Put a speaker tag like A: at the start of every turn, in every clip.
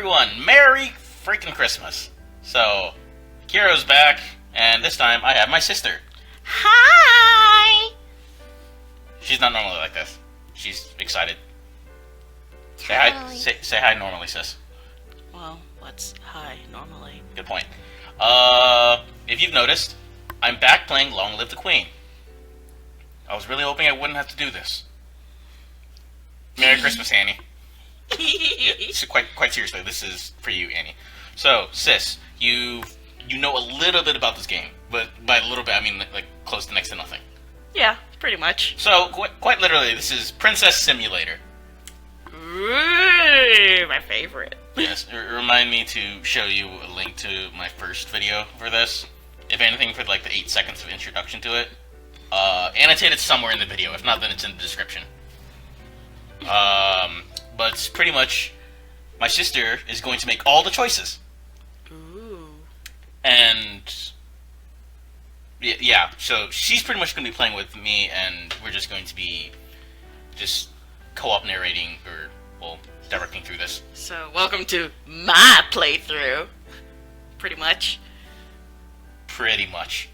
A: everyone, Merry freaking Christmas. So, Kiro's back, and this time I have my sister.
B: Hi!
A: She's not normally like this. She's excited. Say
B: Totally.
A: hi, say hi normally, sis.
B: Well, what's hi normally?
A: Good point. If you've noticed, I'm back playing Long Live the Queen. I was really hoping I wouldn't have to do this. Merry Christmas, Annie. Yeah, so quite seriously, this is for you, Annie. So, sis, you know a little bit about this game, but by a little bit, I mean like close to next to nothing.
B: Yeah, pretty much.
A: So, quite literally, this is Princess Simulator.
B: Ooh, my favorite.
A: Yes, remind me to show you a link to my first video for this. If anything, for like the 8 seconds of introduction to it. Annotate it somewhere in the video. If not, then it's in the description. But it's pretty much, my sister is going to make all the choices.
B: Ooh.
A: And yeah, so she's pretty much going to be playing with me, and we're just going to be just co-op narrating, or, well, directing through this.
B: So, welcome to my playthrough. Pretty much.
A: Pretty much.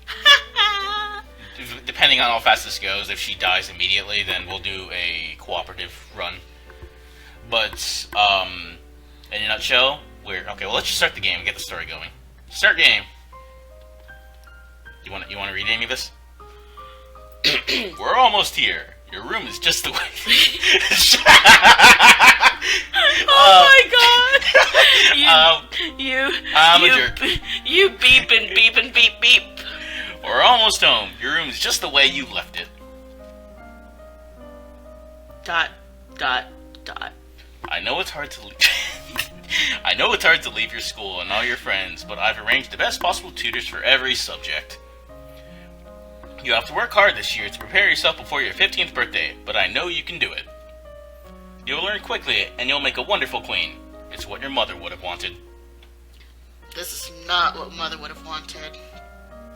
A: Depending on how fast this goes, if she dies immediately, then we'll do a cooperative run. But, in a nutshell, okay, well, let's just start the game and get the story going. Start game. You want to read any of this? We're almost here. Your room is just the way.
B: Oh my god!
A: I'm a jerk.
B: You beep and beep and beep beep.
A: We're almost home. Your room is just the way you left it.
B: Dot, dot, dot.
A: I know it's hard to leave. I know it's hard to leave your school and all your friends, but I've arranged the best possible tutors for every subject. You have to work hard this year to prepare yourself before your 15th birthday, but I know you can do it. You'll learn quickly, and you'll make a wonderful queen. It's what your mother would have wanted.
B: This is not what Mother would have wanted.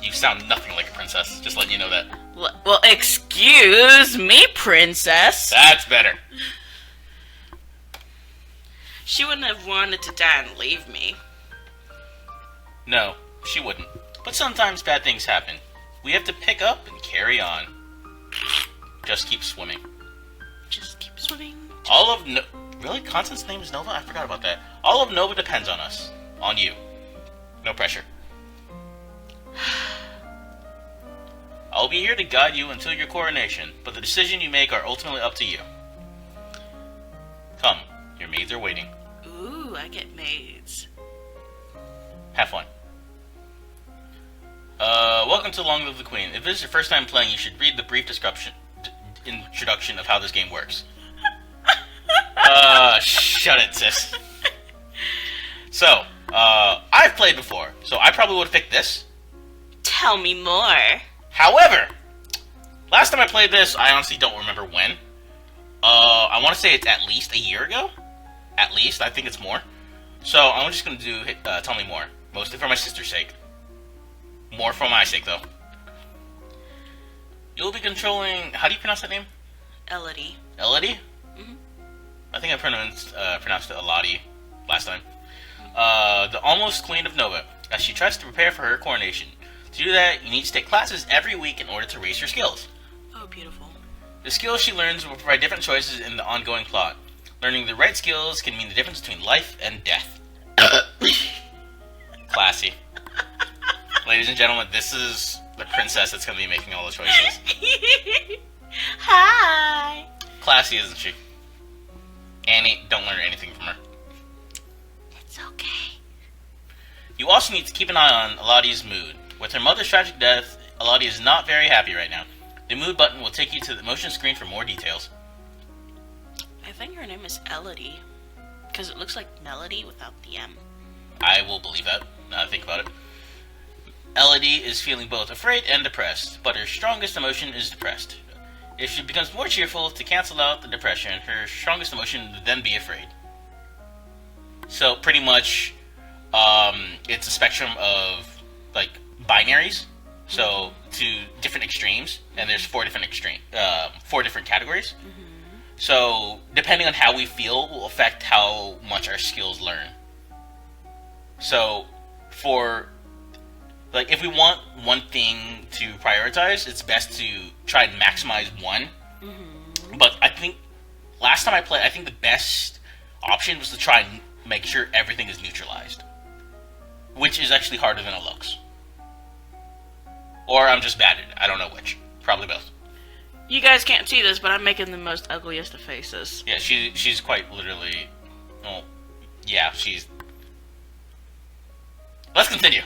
A: You sound nothing like a princess, just letting you know that.
B: Well, excuse me, princess.
A: That's better.
B: She wouldn't have wanted to die and leave me.
A: No, she wouldn't. But sometimes bad things happen. We have to pick up and carry on. Just keep swimming.
B: Just keep swimming.
A: Really? Constance's name is Nova? I forgot about that. All of Nova depends on us. On you. No pressure. I'll be here to guide you until your coronation, but the decision you make are ultimately up to you. Come, your maids are waiting.
B: Ooh, I get maids.
A: Have fun. Welcome to Long Live the Queen. If this is your first time playing, you should read the brief introduction of how this game works. Shut it, sis. So, I've played before, so I probably would have picked this.
B: Tell me more.
A: However, last time I played this, I honestly don't remember when. I want to say it's at least a year ago. At least, I think it's more. So, I'm just going to do Tell Me More. Mostly for my sister's sake. More for my sake, though. You'll be controlling... How do you pronounce that name?
B: Elodie.
A: Elodie?
B: Mm-hmm.
A: I think I pronounced it Elodie last time. The almost Queen of Nova, as she tries to prepare for her coronation. To do that, you need to take classes every week in order to raise your skills.
B: Oh, beautiful.
A: The skills she learns will provide different choices in the ongoing plot. Learning the right skills can mean the difference between life and death. Classy. Ladies and gentlemen, this is the princess that's going to be making all the choices.
B: Hi.
A: Classy, isn't she? Annie, don't learn anything from her.
B: It's okay.
A: You also need to keep an eye on Elodie's mood. With her mother's tragic death, Elodie is not very happy right now. The mood button will take you to the motion screen for more details.
B: I think her name is Elodie, because it looks like melody without the M.
A: I will believe that, now that I think about it. Elodie is feeling both afraid and depressed, but her strongest emotion is depressed. If she becomes more cheerful to cancel out the depression, her strongest emotion would then be afraid. So, pretty much, it's a spectrum of, like, binaries, so to different extremes, and there's four different categories.
B: Mm-hmm.
A: So, depending on how we feel will affect how much our skills learn. So, for like, if we want one thing to prioritize, it's best to try and maximize one. But I think last time I played, I think the best option was to try and make sure everything is neutralized, which is actually harder than it looks. Or I'm just bad at it. I don't know which. Probably both.
B: You guys can't see this, but I'm making the most ugliest of faces.
A: Yeah, she's quite literally. Well, yeah, she's. Let's continue.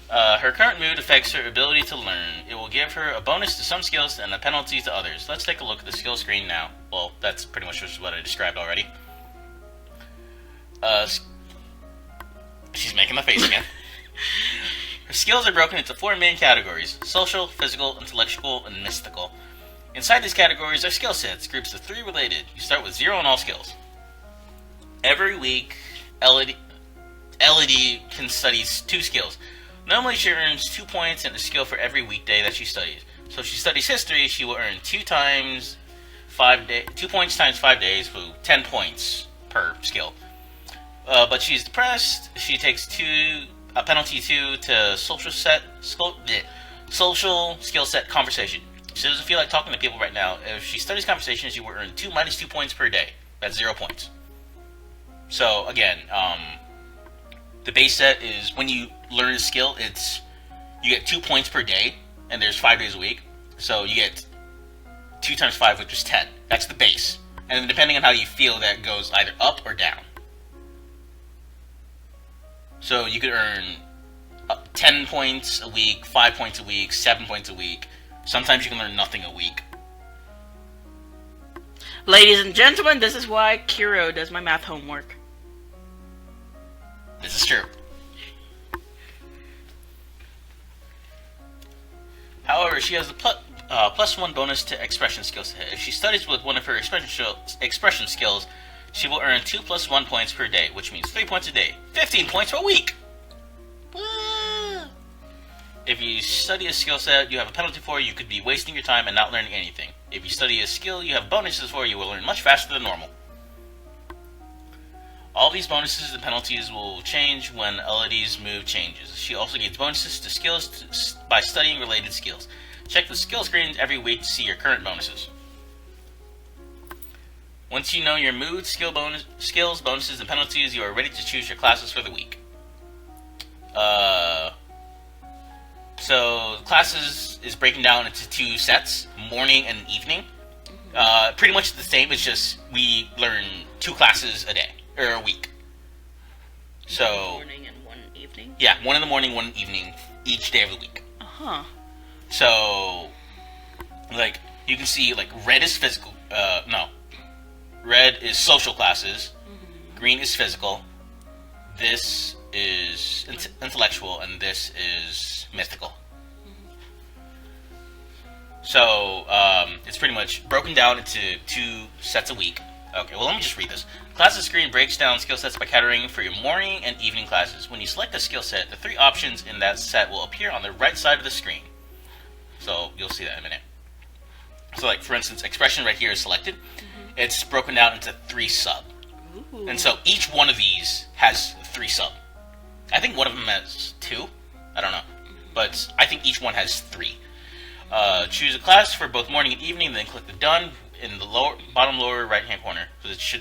A: Her current mood affects her ability to learn. It will give her a bonus to some skills and a penalty to others. Let's take a look at the skill screen now. Well, that's pretty much just what I described already. She's making the face again. Her skills are broken into 4 main categories: social, physical, intellectual, and mystical. Inside these categories are skill sets, groups of 3 related. You start with 0 on all skills. Every week, Elodie can study 2 skills. Normally, she earns 2 points in a skill for every weekday that she studies. So if she studies history, she will earn 2 points times 5 days, for 10 points per skill. But she's depressed. She takes a penalty 2 to social skill set conversation. She doesn't feel like talking to people right now. If she studies conversation, she will earn 2 minus 2 points per day. That's 0 points. So again, the base set is when you learn a skill, you get 2 points per day, and there's 5 days a week. So you get 2 times 5, which is 10. That's the base. And then depending on how you feel, that goes either up or down. So you could earn 10 points a week, 5 points a week, 7 points a week. Sometimes you can learn nothing a week.
B: Ladies and gentlemen, this is why Kiro does my math homework.
A: This is true. However, she has a plus 1 bonus to expression skills. If she studies with one of her expression skills, she will earn 2 plus 1 points per day, which means 3 points a day. 15 points per week! Woo! If you study a skill set you have a penalty for, you could be wasting your time and not learning anything. If you study a skill you have bonuses for, you will learn much faster than normal. All these bonuses and penalties will change when Elodie's mood changes. She also gains bonuses to skills by studying related skills. Check the skill screens every week to see your current bonuses. Once you know your mood, skills, bonuses, and penalties, you are ready to choose your classes for the week. So classes is breaking down into 2 sets, morning and evening. Pretty much the same, it's just we learn 2 classes a day, or a week. So
B: 1 morning and 1 evening?
A: Yeah, 1 in the morning, 1 evening, each day of the week.
B: Uh-huh.
A: So, like, you can see, like, red is physical, red is social classes, green is physical, this is intellectual, and this is mythical. So, it's pretty much broken down into 2 sets a week. Okay, well, let me just read this. Classes screen breaks down skill sets by categorizing for your morning and evening classes. When you select a skill set, the 3 options in that set will appear on the right side of the screen. So, you'll see that in a minute. So, like, for instance, expression right here is selected. It's broken down into 3 sub.
B: Ooh.
A: And so, each one of these has 3 sub. I think one of them has 2. I don't know. But I think each one has 3. Choose a class for both morning and evening, then click the done in the bottom lower right hand corner.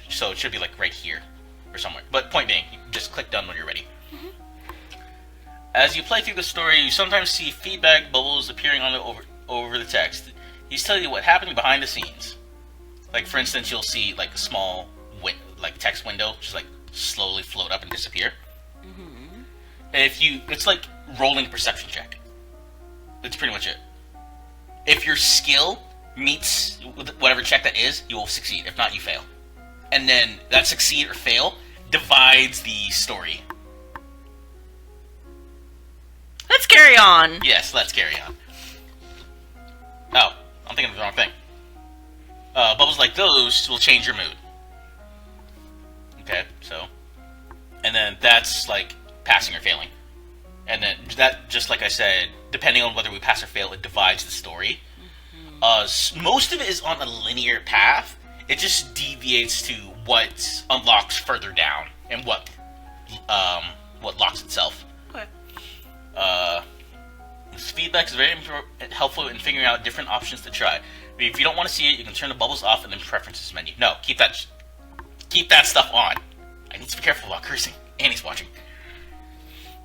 A: So it should be like right here or somewhere. But point being, you just click done when you're ready. As you play through the story, you sometimes see feedback bubbles appearing on over the text. These tell you what happened behind the scenes. Like, for instance, you'll see like a small text window just like slowly float up and disappear. And it's like rolling perception check. That's pretty much it. If your skill meets whatever check that is, you will succeed. If not, you fail. And then that succeed or fail divides the story.
B: Let's carry on.
A: Yes, let's carry on. Oh, I'm thinking of the wrong thing. Bubbles like those will change your mood. Okay, so. And then that's like passing or failing. And then that, just like I said, depending on whether we pass or fail, it divides the story. Most of it is on a linear path. It just deviates to what unlocks further down and what what locks itself.
B: Okay.
A: This feedback is very helpful in figuring out different options to try. If you don't want to see it, you can turn the bubbles off in the preferences menu. No, keep that stuff on. I need to be careful about cursing. Annie's watching.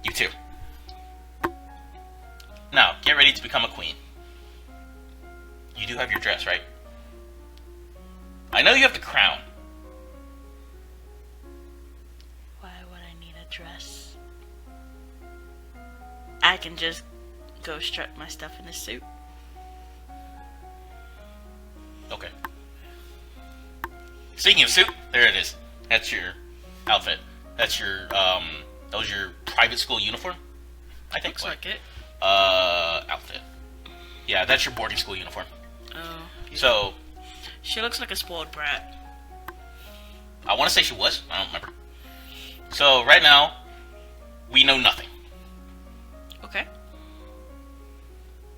A: You too. Now, get ready to become a queen. You do have your dress, right? I know you have the crown.
B: Why would I need a dress? I can just go strut my stuff in a suit.
A: Okay. Speaking of suit, there it is. That's your outfit. That's your, that was your private school uniform? I think
B: Looks like it.
A: Outfit. Yeah, that's your boarding school uniform.
B: Oh.
A: So,
B: She looks like a spoiled brat.
A: I want to say she was. I don't remember. So, right now, we know nothing.
B: Okay.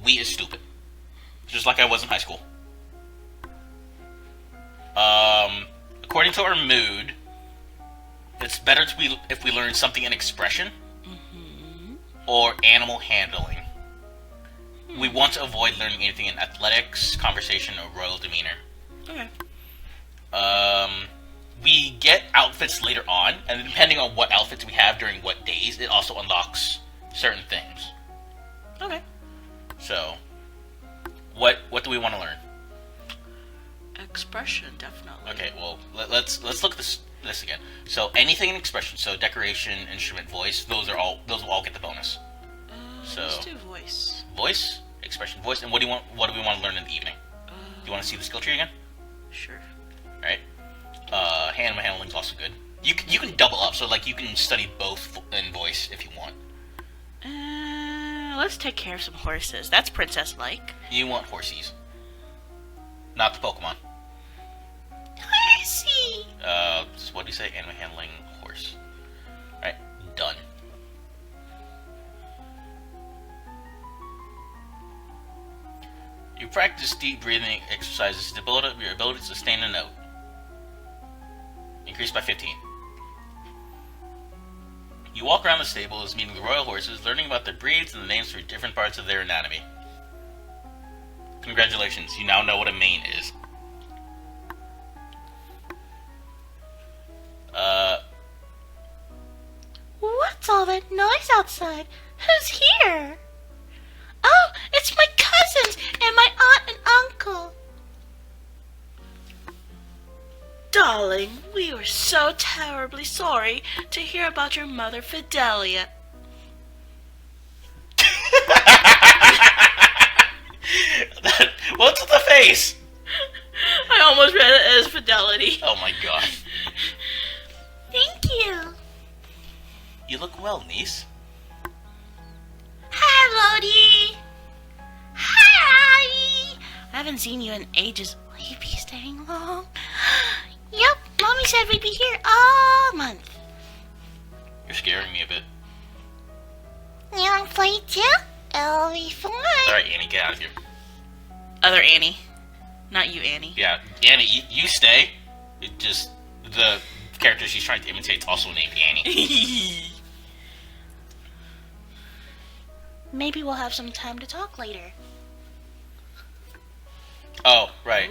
A: We is stupid. Just like I was in high school. According to our mood, it's better if we learn something in expression or animal handling. We want to avoid learning anything in athletics, conversation, or royal demeanor.
B: Okay.
A: We get outfits later on, and depending on what outfits we have during what days, it also unlocks certain things.
B: Okay.
A: So, what do we want to learn?
B: Expression, definitely.
A: Okay, well, let's look at this again. So, anything in expression, so decoration, instrument, voice, those will all get the bonus. So,
B: Let's do voice.
A: voice, expression, voice, and what do we want to learn in the evening? Do you want to see the skill tree again?
B: Sure.
A: All right. Animal handling is also good. You can double up, so like you can study both in voice if you want.
B: Let's take care of some horses. That's princess-like.
A: You want horsies, not the Pokemon.
B: Horsey!
A: So what do you say? Animal handling, horse. All right, done. You practice deep breathing exercises to build up your ability to sustain a note. Increased by 15. You walk around the stables, meeting the royal horses, learning about their breeds and the names for different parts of their anatomy. Congratulations, you now know what a mane is.
B: What's all that noise outside? Who's here? Oh, it's my cousins and my aunt and uncle. Darling, we were so terribly sorry to hear about your mother, Fidelia.
A: What's with the face?
B: I almost read it as Fidelity.
A: Oh my god.
B: Thank you.
A: You look well, niece.
B: Hi, Lodi. Hi. I haven't seen you in ages. Will you be staying long? Yep, Mommy said we'd be here all month.
A: You're scaring me a bit.
B: You want to play too? It'll be fun.
A: Alright, Annie, get out of here.
B: Other Annie. Not you, Annie.
A: Yeah, Annie, you stay. It just, the character she's trying to imitate is also named Annie.
B: Maybe we'll have some time to talk later.
A: Oh, right.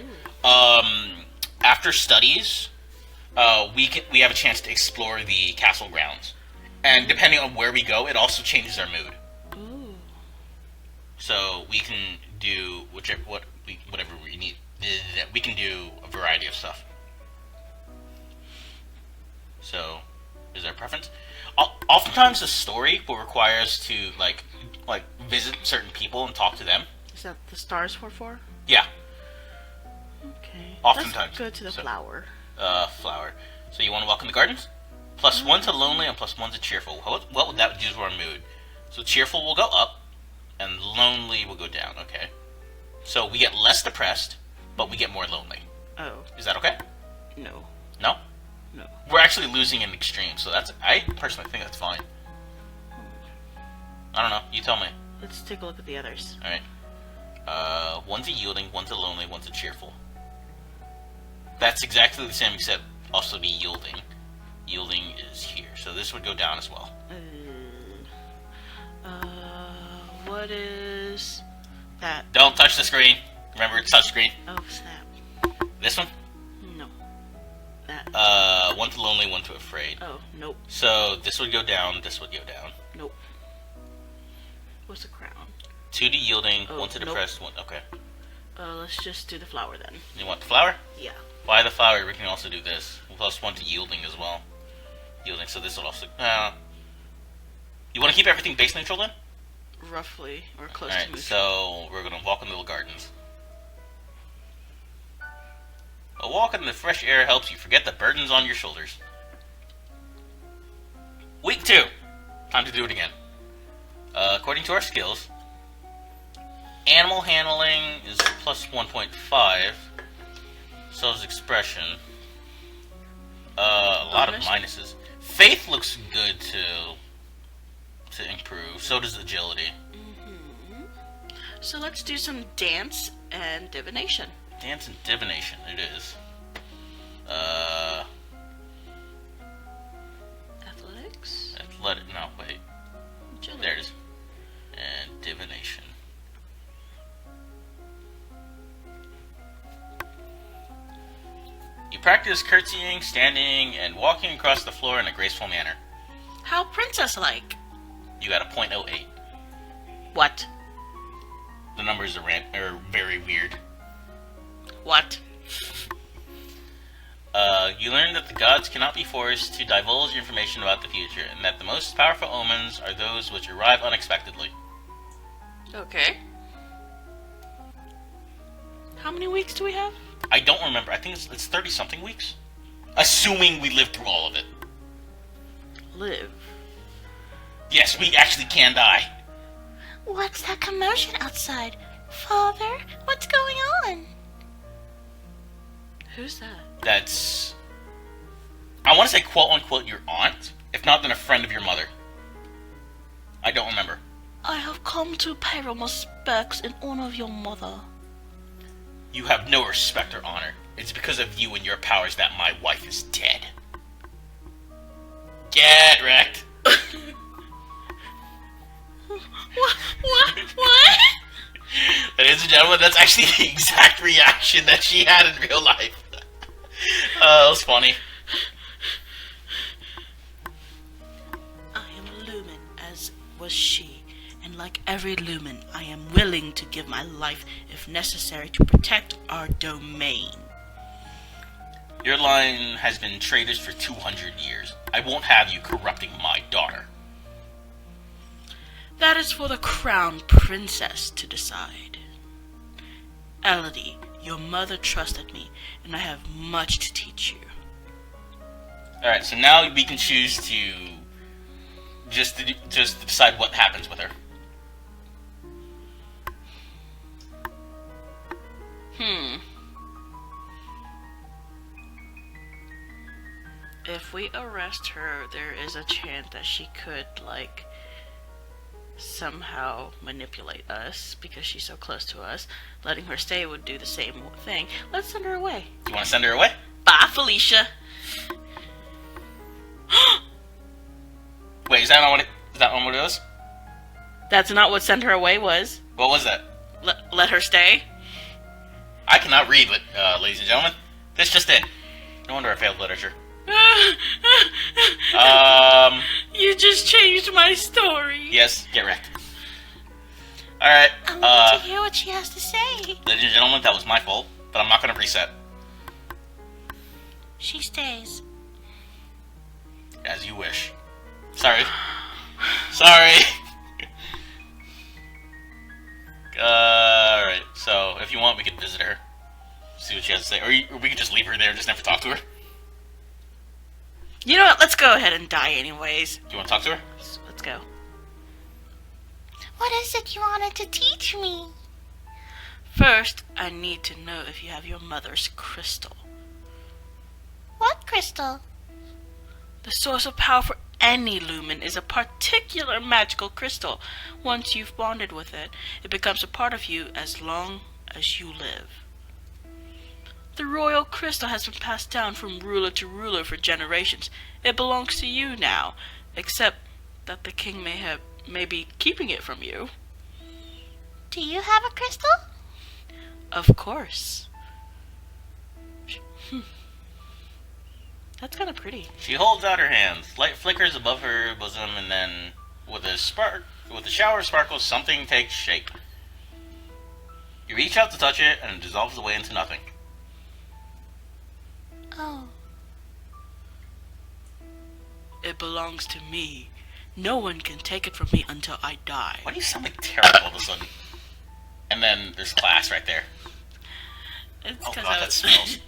A: After studies, we have a chance to explore the castle grounds, and depending on where we go, it also changes our mood.
B: Ooh.
A: So we can do whatever we need. We can do a variety of stuff. So, is there a preference? Oftentimes, the story will require us to like visit certain people and talk to them.
B: Is that the stars for?
A: Yeah.
B: Okay.
A: Oftentimes.
B: Let's go to the flower.
A: Flower. So you want to walk in the gardens? +1 to lonely and +1 to cheerful. What would that do to our mood? So cheerful will go up, and lonely will go down. Okay. So we get less depressed, but we get more lonely.
B: Oh.
A: Is that okay?
B: No.
A: No?
B: No.
A: We're actually losing in extreme, so I personally think that's fine. I don't know. You tell me.
B: Let's take a look at the others.
A: All right. 1 to yielding, 1 to lonely, 1 to cheerful. That's exactly the same, except also be yielding. Yielding is here, So this would go down as well.
B: What is that?
A: Don't touch the screen. Remember, it's touchscreen.
B: Oh, snap.
A: This one?
B: No. That.
A: One to lonely, one to afraid.
B: Oh, nope.
A: So this would go down, this would go down.
B: Nope. What's the crown?
A: 2 to yielding,
B: Oh,
A: 1 to depressed, 1. Okay.
B: Let's just do the flower then.
A: You want the flower?
B: Yeah.
A: Why the flower? We can also do this. Plus 1 to yielding as well. Yielding, so this will also... you want to keep everything base neutral then?
B: Roughly, or close to
A: Alright,
B: neutral.
A: so we're going to walk in the little gardens. A walk in the fresh air helps you forget the burdens on your shoulders. Week 2. Time to do it again. According to our skills, animal handling is plus 1.5. So is expression. A lot of minuses. Faith looks good to improve. So does agility.
B: So let's do some dance and divination.
A: Dance and divination, it is.
B: Athletics?
A: No, wait.
B: Agility.
A: There it is. And divination. You practice curtsying, standing, and walking across the floor in a graceful manner.
B: How princess-like?
A: You got a .08.
B: What?
A: The numbers are very weird.
B: What?
A: You learn that the gods cannot be forced to divulge information about the future, and that the most powerful omens are those which arrive unexpectedly.
B: Okay. How many weeks do we have?
A: I don't remember. I think it's 30-something weeks. Assuming we live through all of it.
B: Live.
A: Yes, we actually can die.
B: What's that commotion outside? Father, what's going on? Who's that?
A: That's... I want to say quote-unquote your aunt. If not, then a friend of your mother. I don't remember.
B: I have come to pay respects in honor of your mother.
A: You have no respect or honor. It's because of you and your powers that my wife is dead. Get wrecked.
B: What?
A: Ladies and gentlemen, that's actually the exact reaction that she had in real life. That was funny.
B: I am a lumen, as was she, and like every lumen, I am willing to give my life if necessary to protect our domain.
A: Your line has been traitors for 200 years. I won't have you corrupting my daughter.
B: That is for the crown princess to decide. Elodie, your mother trusted me, and I have much to teach you.
A: Alright, so now we can choose to just decide what happens with her.
B: If we arrest her, there is a chance that she could, somehow manipulate us because she's so close to us. Letting her stay would do the same thing. Let's send her away.
A: You want to send her away?
B: Bye, Felicia.
A: Wait, is that not what it was?
B: That's not what send her away was.
A: What was that?
B: Let her stay?
A: I cannot read, ladies and gentlemen. This just in. No wonder I failed literature.
B: You just changed my story.
A: Yes, get wrecked. Alright,
B: I want to hear what she has to say.
A: ladies and gentlemen, that was my fault, but I'm not going to reset.
B: She stays.
A: As you wish. Sorry. Sorry. Alright, so if you want, we can visit her. See what she has to say. Or we can just leave her there and just never talk to her.
B: You know what? Let's go ahead and die anyways.
A: Do you want to talk to her?
B: Let's go.
C: What is it you wanted to teach me?
B: First, I need to know if you have your mother's crystal.
C: What crystal?
B: The source of power for any lumen is a particular magical crystal. Once you've bonded with it, it becomes a part of you as long as you live. The royal crystal has been passed down from ruler to ruler for generations. It belongs to you now, except that the king may be keeping it from you.
C: Do you have a crystal?
B: Of course. That's kind of pretty.
A: She holds out her hands. Light flickers above her bosom, and then, with a shower of sparkles, something takes shape. You reach out to touch it, and it dissolves away into nothing.
C: Oh.
B: It belongs to me. No one can take it from me until I die.
A: Why do you sound like terrible all of a sudden? And then there's class right there.
B: It's
A: Oh
B: 'cause
A: god, that smells.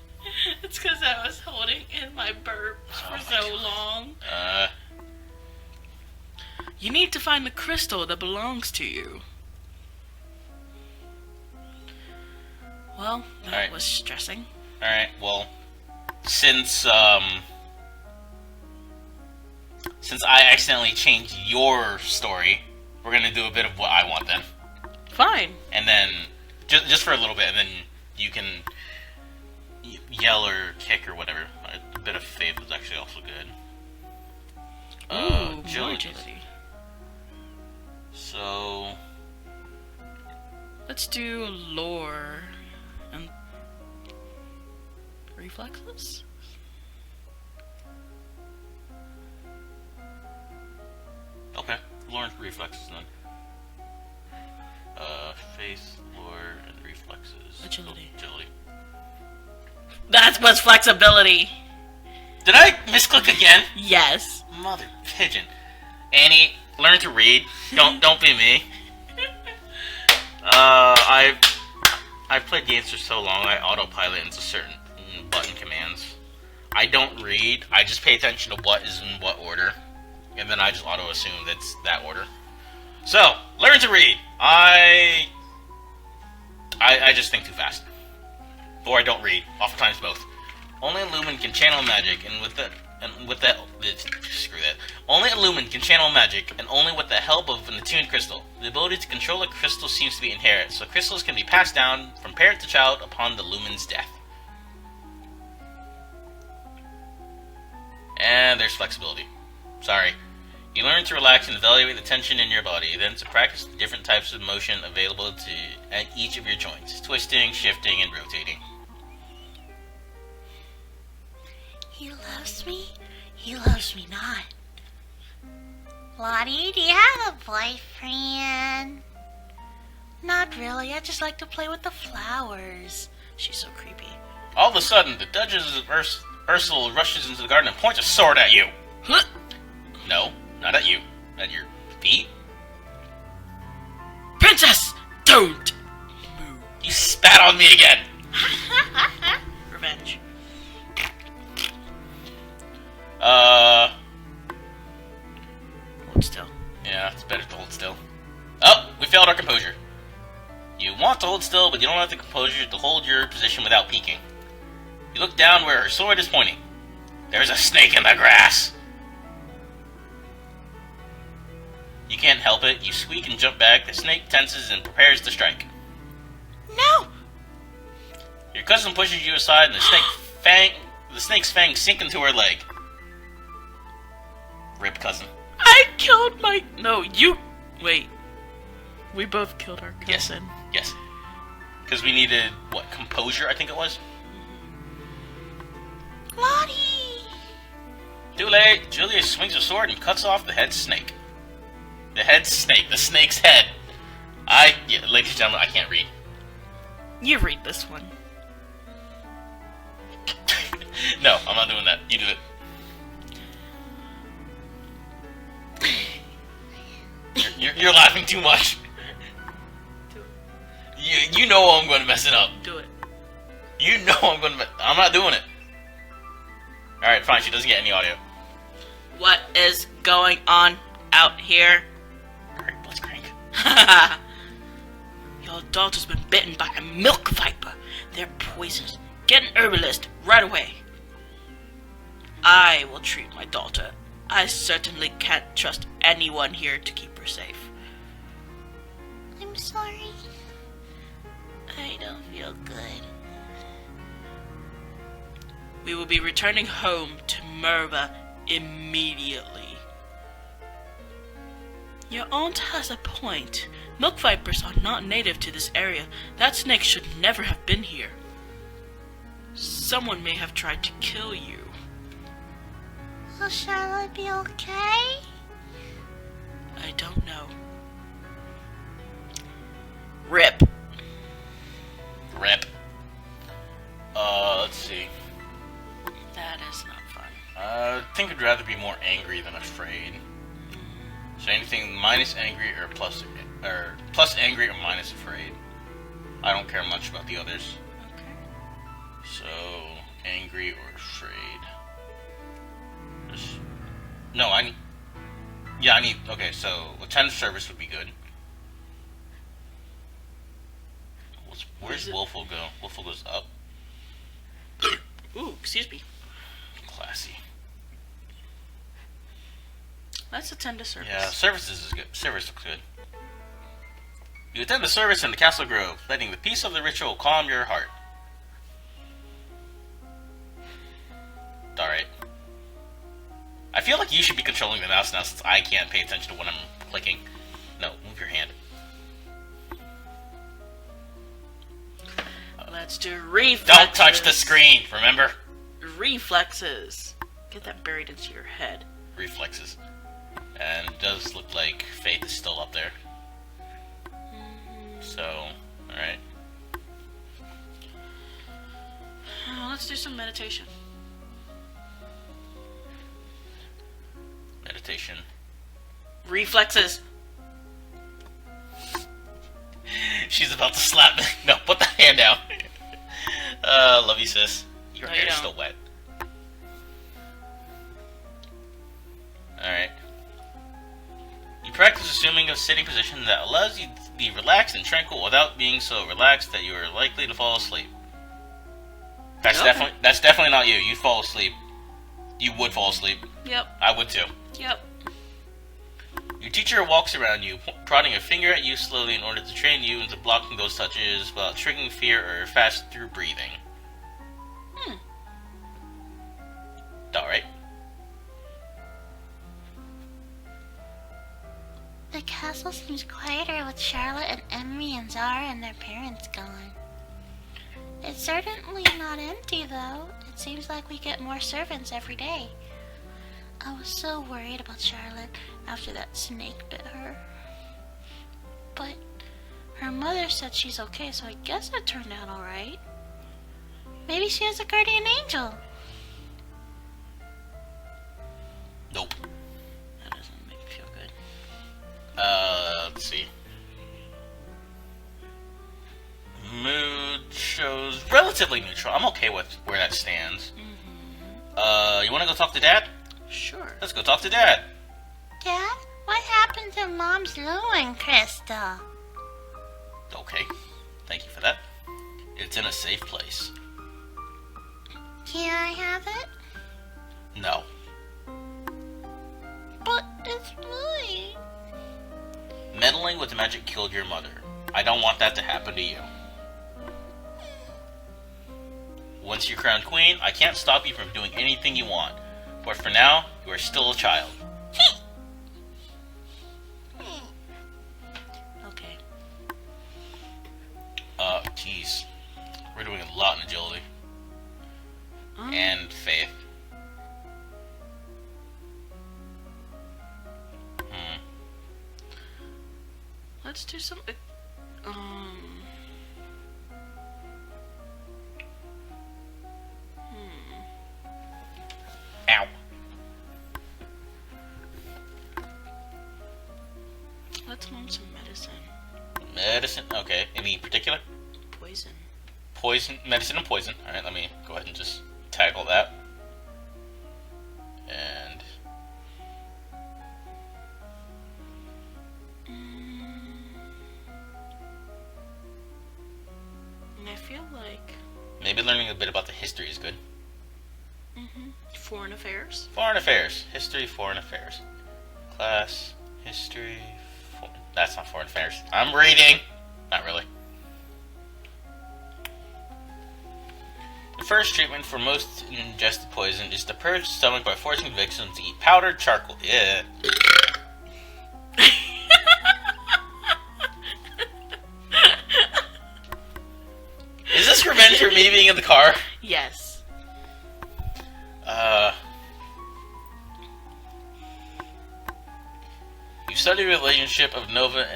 B: It's because I was holding in my burps for so long. You need to find the crystal that belongs to you. Well, that was stressing.
A: Alright, well, since I accidentally changed your story, we're gonna do a bit of what I want then.
B: Fine.
A: And then, just for a little bit, and then you can yell or kick or whatever. A bit of faith is actually also good.
B: Ooh,
A: agility.
B: agility.
A: So,
B: Let's do lore and reflexes.
A: okay, lore and reflexes then. Faith, lore, and reflexes.
B: Agility.
A: Oh, agility.
B: That's what's flexibility.
A: Did I misclick again?
B: Yes.
A: Mother pigeon. Annie, learn to read. Don't be me. I've played games for so long, I autopilot into certain button commands. I don't read, I just pay attention to what is in what order. And then I just auto-assume that's that order. So, learn to read. I just think too fast. Or I don't read. Oftentimes both. Only a Lumen can channel magic, screw that. Only a Lumen can channel magic, and only with the help of an attuned crystal. The ability to control a crystal seems to be inherent, so crystals can be passed down from parent to child upon the Lumen's death. And there's flexibility. Sorry. You learn to relax and evaluate the tension in your body, then to practice the different types of motion available at each of your joints, twisting, shifting, and rotating.
C: He loves me. He loves me not. Lottie, do you have a boyfriend? Not really. I just like to play with the flowers.
B: She's so creepy.
A: All of a sudden, the Duchess of Ursula rushes into the garden and points a sword at you.
B: Huh?
A: No, not at you. At your feet.
B: Princess, don't move.
A: You spat on me again.
B: Revenge. Hold still.
A: Yeah, it's better to hold still. Oh, we failed our composure. You want to hold still, but you don't have the composure to hold your position without peeking. You look down where her sword is pointing. There's a snake in the grass. You can't help it. You squeak and jump back. The snake tenses and prepares to strike.
C: No!
A: Your cousin pushes you aside, and the snake's fangs sink into her leg. Rip, cousin.
B: I killed my... No, you... Wait. We both killed our cousin.
A: Yes. Because we needed, what, composure, I think it was?
C: Lottie!
A: Too late. Julia swings her sword and cuts off the head snake. The head snake. The snake's head. Ladies and gentlemen, I can't read.
B: You read this one.
A: No, I'm not doing that. You do it. You're laughing too much.
B: Do it.
A: You know I'm going to mess it up.
B: Do it.
A: You know I'm not doing it. Alright, fine. She doesn't get any audio.
B: What is going on out here?
A: Alright, let's crank.
B: Your daughter's been bitten by a milk viper. They're poisonous. Get an herbalist right away. I will treat my daughter. I certainly can't trust anyone here to keep her safe.
C: I'm sorry. I don't feel good.
B: We will be returning home to Merva immediately. Your aunt has a point. Milk vipers are not native to this area. That snake should never have been here. Someone may have tried to kill you.
C: Will Charlotte be okay?
B: I don't know. Rip.
A: Rip. Let's see.
B: That is not fun.
A: I think I'd rather be more angry than afraid. So anything minus angry or plus angry or minus afraid. I don't care much about the others.
B: Okay.
A: So angry or afraid. No, I need. Yeah, I need. Okay, so attend service would be good. Where's Wolfle go? Wolfle goes up.
B: Ooh, excuse me.
A: Classy.
B: Let's attend to service.
A: Yeah, services is good. Service looks good. You attend the service in the Castle Grove, letting the peace of the ritual calm your heart. Alright. I feel like you should be controlling the mouse now since I can't pay attention to what I'm clicking. No, move your hand.
B: Let's do reflexes.
A: Don't touch the screen, remember?
B: Reflexes. Get that buried into your head.
A: Reflexes. And it does look like Faith is still up there. So, alright.
B: Let's do some meditation.
A: Meditation.
B: Reflexes.
A: She's about to slap me. No, put the hand down. Love you, sis. Your
B: No, you
A: hair's
B: don't.
A: still wet. Alright. You practice assuming a sitting position that allows you to be relaxed and tranquil without being so relaxed that you are likely to fall asleep. That's
B: Okay.
A: definitely not you. You'd fall asleep. You would fall asleep.
B: Yep.
A: I would too.
B: Yep.
A: Your teacher walks around you, prodding a finger at you slowly in order to train you into blocking those touches without triggering fear or fast through breathing. Alright.
C: The castle seems quieter with Charlotte and Emmy and Zara and their parents gone. It's certainly not empty, though. It seems like we get more servants every day. I was so worried about Charlotte after that snake bit her. But her mother said she's okay, so I guess it turned out alright. Maybe she has a guardian angel.
A: Nope.
B: That doesn't make me feel good.
A: Let's see. Mood shows relatively neutral. I'm okay with where that stands. You wanna go talk to Dad?
B: Sure.
A: Let's go talk to Dad.
C: Dad, what happened to Mom's Lou and Crystal?
A: Okay. Thank you for that. It's in a safe place.
C: Can I have it?
A: No.
C: But it's mine.
A: Meddling with the magic killed your mother. I don't want that to happen to you. Once you're crowned queen, I can't stop you from doing anything you want. But for now, you are still a child.
B: Okay.
A: Jeez. We're doing a lot in agility. And faith.
B: Let's do some.
A: Ow.
B: Let's learn some medicine.
A: Medicine. Okay. Any particular?
B: Poison.
A: Poison. Medicine and poison. Alright, let me go ahead and just tackle that. And
B: And I feel like
A: maybe learning a bit about the history is good.
B: foreign affairs.
A: Foreign affairs. History, foreign affairs. Class, history, that's not foreign affairs. I'm reading. Not really. First treatment for most ingested poison is to purge the stomach by forcing victims to eat powdered charcoal. Yeah. Is this revenge for me being in the car?
B: Yes.
A: You study the relationship of Nova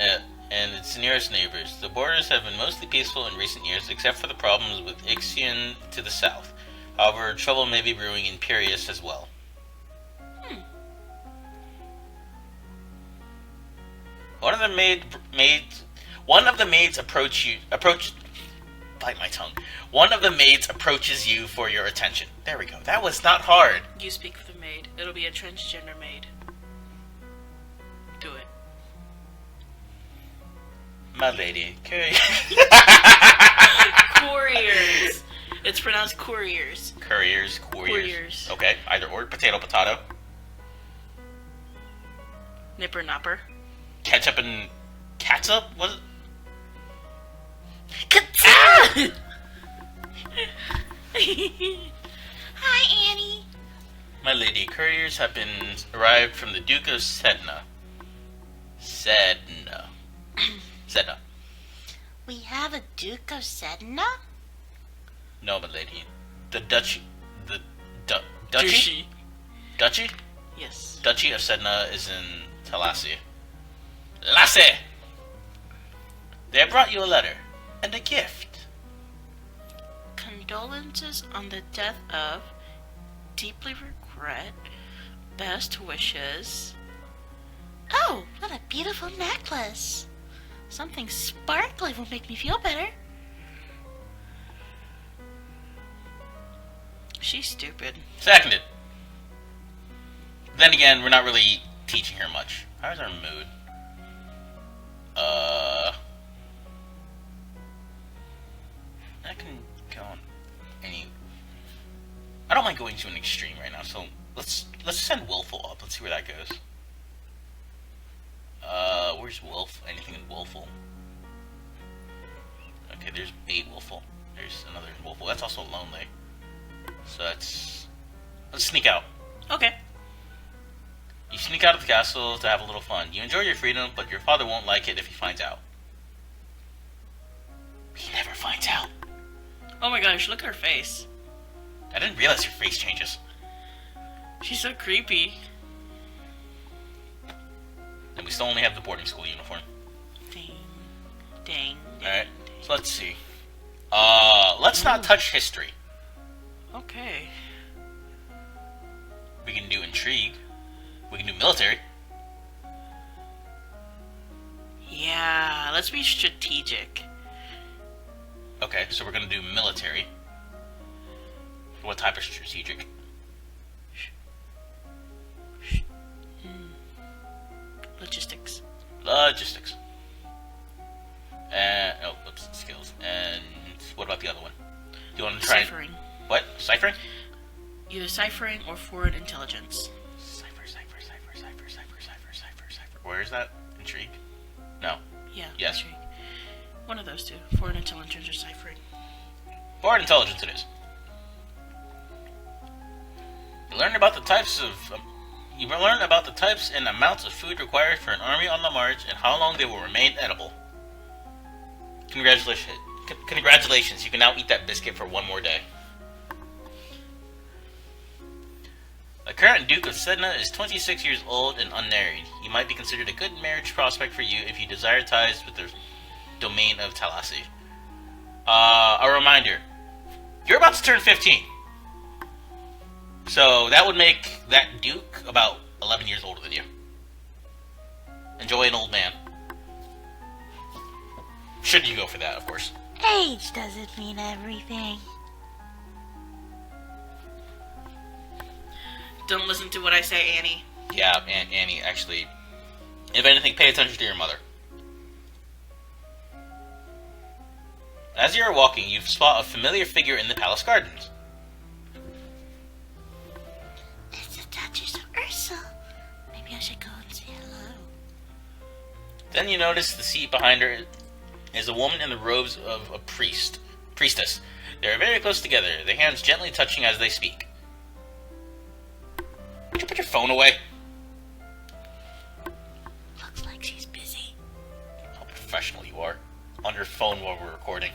A: and its nearest neighbors. The borders have been mostly peaceful in recent years, except for the problems with Ixion to the south. However, trouble may be brewing in Piraeus as well. One of the maids approaches you for your attention. There we go. That was not hard.
B: You speak for the maid. It'll be a transgender maid. Do it.
A: My lady,
B: Couriers. It's pronounced couriers.
A: Couriers. Okay, either or. Potato.
B: Nipper napper.
A: Ketchup and catsup? Was it?
B: Ah!
C: Hi, Annie.
A: My lady, couriers have been arrived from the Duke of Sedna. Sedna.
C: We have a Duke of Sedna?
A: No, my lady. The Duchy. Duchy? Duchy?
B: Yes.
A: Duchy of Sedna is in Talassi. Lassie! They have brought you a letter and a gift.
B: Condolences on the death of. Deeply regret. Best wishes.
C: Oh, what a beautiful necklace. Something sparkly will make me feel better.
B: She's stupid.
A: Seconded. Then again, we're not really teaching her much. How's our mood? I can go on any. I don't mind going to an extreme right now, so let's send Willful up. Let's see where that goes. Where's Wolf? Anything in Willful? Okay, there's 8 Willful. There's another Willful. That's also lonely. So let's sneak out.
B: Okay.
A: You sneak out of the castle to have a little fun. You enjoy your freedom, but your father won't like it if he finds out. He never finds out.
B: Oh my gosh, look at her face.
A: I didn't realize her face changes.
B: She's so creepy.
A: And we still only have the boarding school uniform.
B: Dang.
A: Alright, so let's see. Let's not touch history.
B: Okay.
A: We can do intrigue. We can do military.
B: Yeah, let's be strategic.
A: Okay, so we're gonna do military. What type of strategic?
B: Logistics.
A: And skills. And what about the other one? Do you want to try?
B: Ciphering.
A: What? Ciphering?
B: Either ciphering or foreign intelligence.
A: Cipher. Where is that? Intrigue? No.
B: Yeah.
A: Yes.
B: Intrigue. One of those two. Foreign intelligence or ciphering.
A: Foreign intelligence it is. You learn about the types and amounts of food required for an army on the march and how long they will remain edible. Congratulations, you can now eat that biscuit for one more day. The current Duke of Sedna is 26 years old and unmarried. He might be considered a good marriage prospect for you if you desire ties with the domain of Talassi. A reminder, you're about to turn 15. So that would make that Duke about 11 years older than you. Enjoy an old man. Should you go for that, of course.
C: Age doesn't mean everything.
B: Don't listen to what I say, Annie.
A: Yeah, Annie, actually, if anything, pay attention to your mother. As you are walking, you spot a familiar figure in the palace gardens.
C: It's the Duchess of Ursa. Maybe I should go and say hello.
A: Then you notice the seat behind her is a woman in the robes of a priestess. They are very close together, their hands gently touching as they speak. Would you put your phone away?
C: Looks like she's busy.
A: How professional you are. On your phone while we're recording.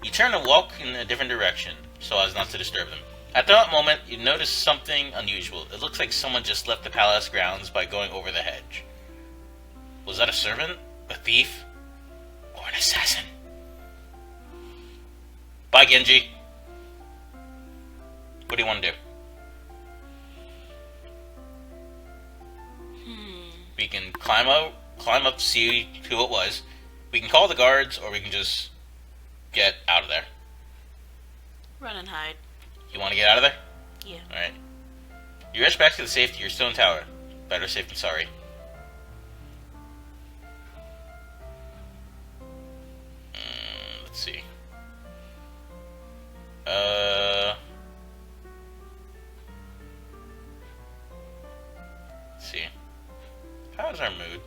A: You turn and walk in a different direction, so as not to disturb them. At that moment, you notice something unusual. It looks like someone just left the palace grounds by going over the hedge. Was that a servant? A thief? Or an assassin? Bye, Genji. What do you want to do? We can climb up, see who it was. We can call the guards, or we can just get out of there.
B: Run and hide.
A: You want to get out of there?
B: Yeah.
A: Alright. You rush back to the safe to your stone tower. Better safe than sorry. Let's see. Let's see. How's our mood?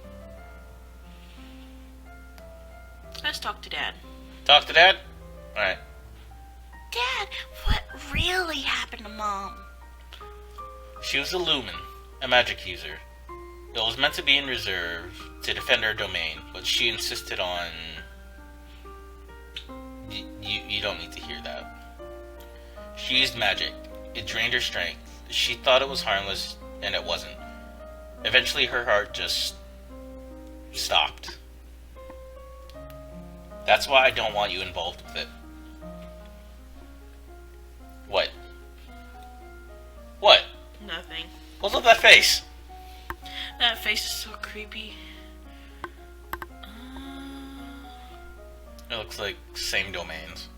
B: Let's talk to Dad.
A: Talk to Dad? Alright.
C: Dad, what really happened to Mom?
A: She was a lumen, a magic user. It was meant to be in reserve to defend her domain, but she insisted on... You don't need to hear that. She used magic. It drained her strength. She thought it was harmless, and it wasn't. Eventually her heart just... stopped. That's why I don't want you involved with it. What? What?
B: Nothing.
A: What's up that face?
B: That face is so creepy.
A: It looks like same domains.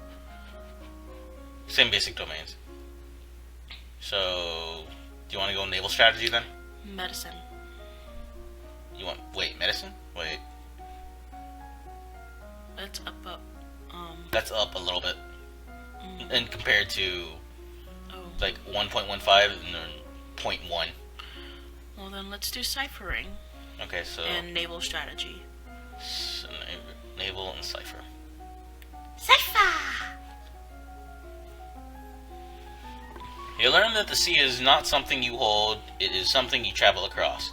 A: Same basic domains. So, do you want to go naval strategy then?
B: Medicine.
A: You want, wait, medicine? Wait.
B: Let's up.
A: That's up a little bit. And compared to,
B: Oh.
A: like, 1.15 and then 0.1.
B: Well, then let's do ciphering
A: Okay, so,
B: and naval strategy.
A: naval and cipher.
C: Cypher!
A: You learn that the sea is not something you hold, it is something you travel across.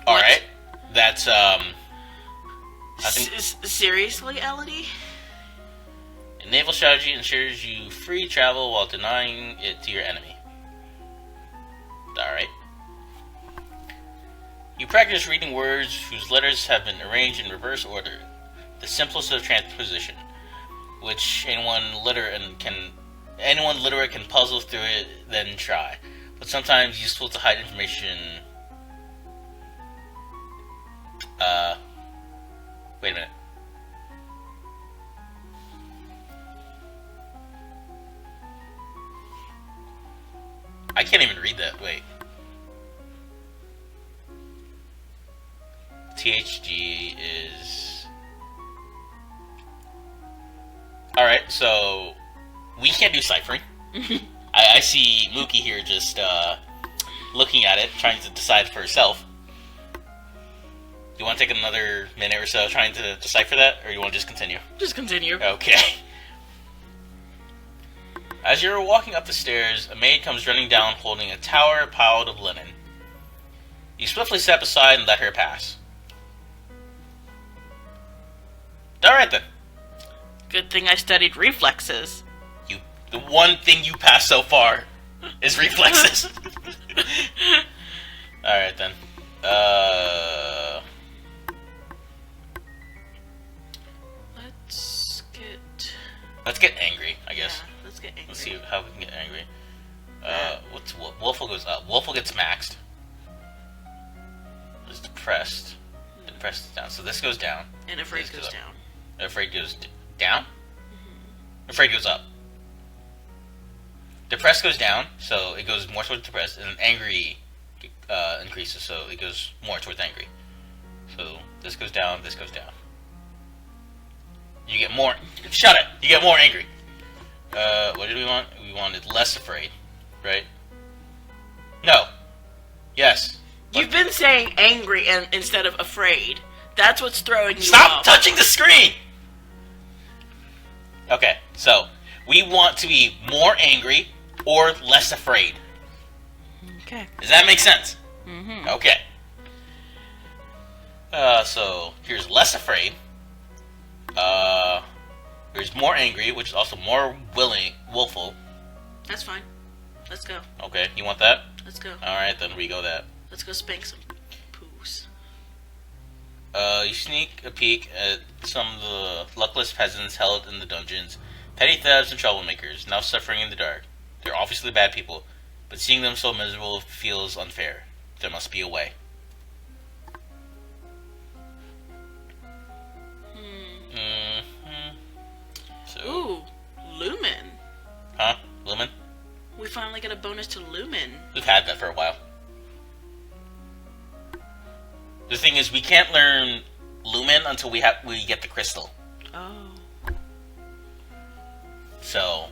A: Alright. That's, I think
B: Seriously, Elodie?
A: naval strategy ensures you free travel while denying it to your enemy. Alright. You practice reading words whose letters have been arranged in reverse order, the simplest of transposition, which anyone literate can puzzle through it, then try, but sometimes useful to hide information. Wait a minute. I can't even read that. Wait. THG is... Alright, so... we can't do ciphering. I see Mookie here just, looking at it, trying to decide for herself. Do you want to take another minute or so trying to decipher that, or you want to just continue?
B: Just continue.
A: Okay. As you're walking up the stairs, a maid comes running down holding a tower piled of linen. You swiftly step aside and let her pass. Alright then.
B: Good thing I studied reflexes.
A: The one thing you passed so far is reflexes. Alright then. Let's get angry, I guess.
B: Yeah, let's get angry.
A: Let's see how we can get angry. What's Wolfle goes up. Wolfle gets maxed. Is depressed. Depressed is down. So this goes down.
B: And afraid
A: This
B: goes
A: up.
B: down.
A: Afraid goes down? Afraid goes up. Depressed goes down, so it goes more towards depressed, and then angry increases, so it goes more towards angry. So this goes down, this goes down. You get more... Shut it! You get more angry. What did we want? We wanted less afraid, right? No. Yes.
B: You've been saying angry and instead of afraid. That's what's throwing you
A: Stop
B: off.
A: touching the screen! Okay, so we want to be more angry or less afraid.
B: Okay.
A: Does that make sense?
B: Mm-hmm.
A: Okay. So here's less afraid. Here's more angry, which is also more willful.
B: That's fine. Let's go.
A: Okay, you want that?
B: Let's go.
A: Alright, then we go that.
B: Let's go spank some poos.
A: You sneak a peek at some of the luckless peasants held in the dungeons, petty thieves and troublemakers, now suffering in the dark. They're obviously bad people, but seeing them so miserable feels unfair. There must be a way. So,
B: Ooh, Lumen.
A: huh? Lumen?
B: We finally get a bonus to Lumen.
A: We've had that for a while. The thing is, we can't learn Lumen until we get the crystal.
B: Oh.
A: So,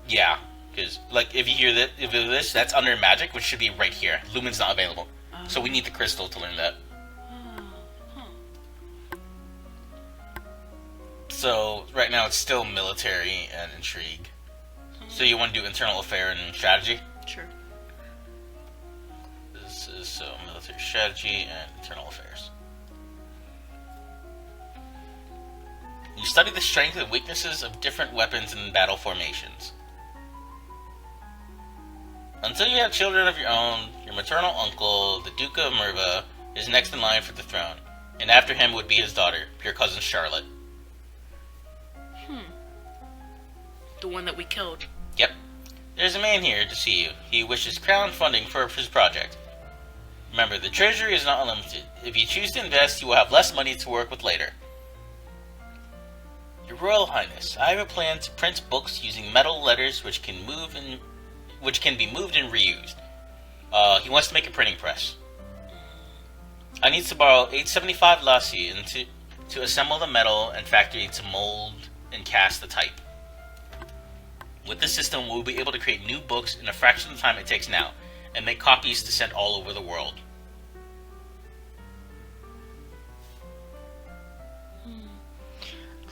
A: yeah, because like if you hear that, if this, that's under magic, which should be right here. Lumen's not available, so we need the crystal to learn that. So right now it's still military and intrigue. So you want to do internal affair and strategy?
B: Sure.
A: This is so military strategy and internal affairs. You study the strength and weaknesses of different weapons and battle formations. Until you have children of your own, your maternal uncle, the Duke of Merva, is next in line for the throne, and after him would be his daughter, your cousin Charlotte.
B: The one that we killed.
A: Yep. There's a man here to see you. He wishes crown funding for his project. Remember, the treasury is not unlimited. If you choose to invest, you will have less money to work with later. Your Royal Highness, I have a plan to print books using metal letters which can be moved and reused. He wants to make a printing press. I need to borrow 875 lassi to assemble the metal and factory to mold and cast the type. With this system, we'll be able to create new books in a fraction of the time it takes now, and make copies to send all over the world.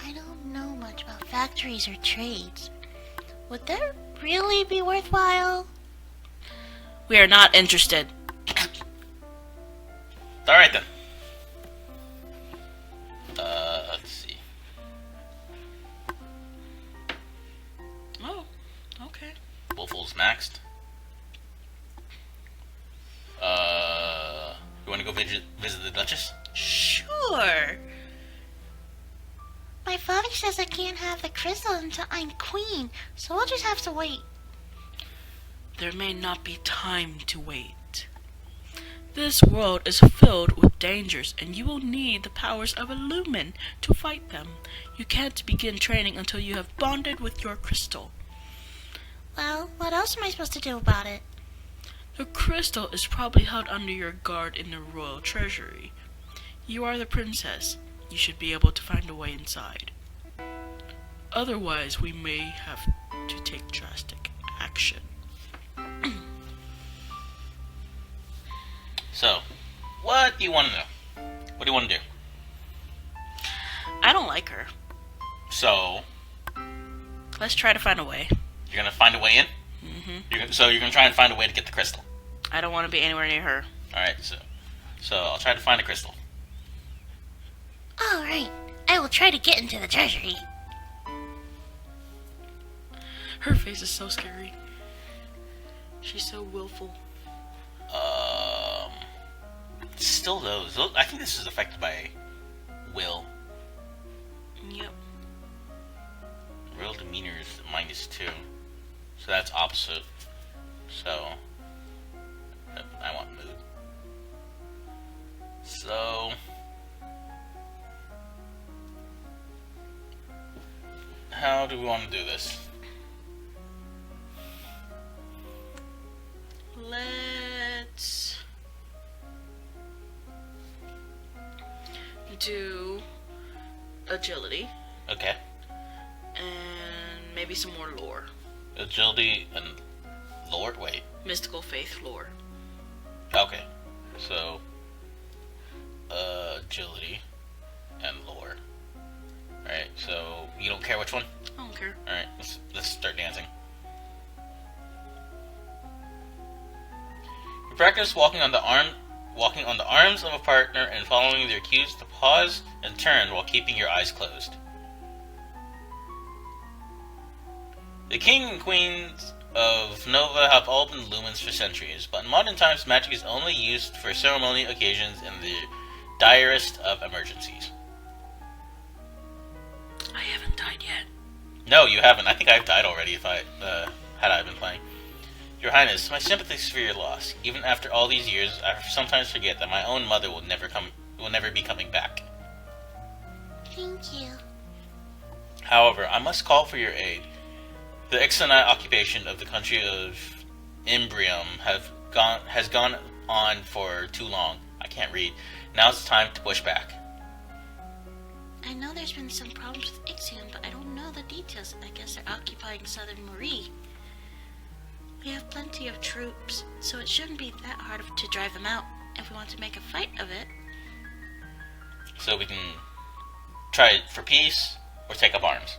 C: I don't know much about factories or trades. Would that really be worthwhile?
B: We are not interested.
A: Alright then. Let's see.
B: Oh, okay.
A: Wolf's maxed. You want to go visit the Duchess?
B: Sure.
C: My father says I can't have the crystal until I'm queen, so I'll just have to wait.
B: There may not be time to wait. This world is filled with dangers, and you will need the powers of a lumen to fight them. You can't begin training until you have bonded with your crystal.
C: Well, what else am I supposed to do about it?
B: The crystal is probably held under your guard in the royal treasury. You are the princess. You should be able to find a way inside. Otherwise, we may have to take drastic action.
A: So, what do you want to know? What do you want to do?
B: I don't like her.
A: So,
B: Let's try to find a way.
A: you're going to find a way in?
B: Mm-hmm.
A: So you're going to try and find a way to get the crystal.
B: I don't want to be anywhere near her.
A: Alright, so I'll try to find a crystal.
C: Alright, I will try to get into the treasury.
B: Her face is so scary. She's so willful.
A: Still those. I think this is affected by will.
B: Yep.
A: Real demeanor is -2. So that's opposite. So, I want mood. So, how do we want to do this?
B: Let's do agility
A: Okay.
B: and maybe some more lore.
A: Agility and lore? Wait.
B: Mystical faith lore.
A: Okay. So, agility and lore. Alright, so you don't care which one?
B: I don't care.
A: Alright, let's start dancing. You practice walking on the arms of a partner and following their cues to pause and turn while keeping your eyes closed. The king and queens of Nova have all been lumens for centuries, but in modern times magic is only used for ceremonial occasions and the direst of emergencies.
B: I haven't died yet.
A: No, you haven't. I think I've died already if had I been playing. Your Highness, my sympathies for your loss. Even after all these years, I sometimes forget that my own mother will never be coming back.
C: Thank you.
A: However, I must call for your aid. The Ixonite occupation of the country of Imbrium has gone on for too long. I can't read. Now it's time to push back.
C: I know there's been some problems with Ixion, but I don't know the details. I guess they're occupying Southern Marie. We have plenty of troops, so it shouldn't be that hard to drive them out if we want to make a fight of it.
A: So we can try it for peace or take up arms.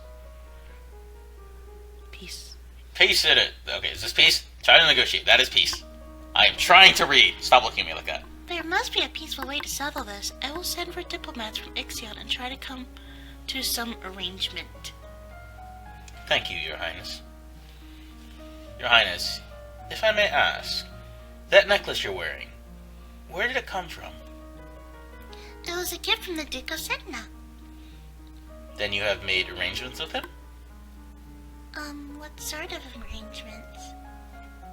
B: Peace.
A: Peace in it. Okay, is this peace? Try to negotiate. That is peace. I am trying to read. Stop looking at me like that.
C: There must be a peaceful way to settle this. I will send for diplomats from Ixion and try to come to some arrangement.
A: Thank you, Your Highness. Your Highness, if I may ask, that necklace you're wearing, where did it come from?
C: It was a gift from the Duke of Sedna.
A: Then you have made arrangements with him?
C: What sort of arrangements?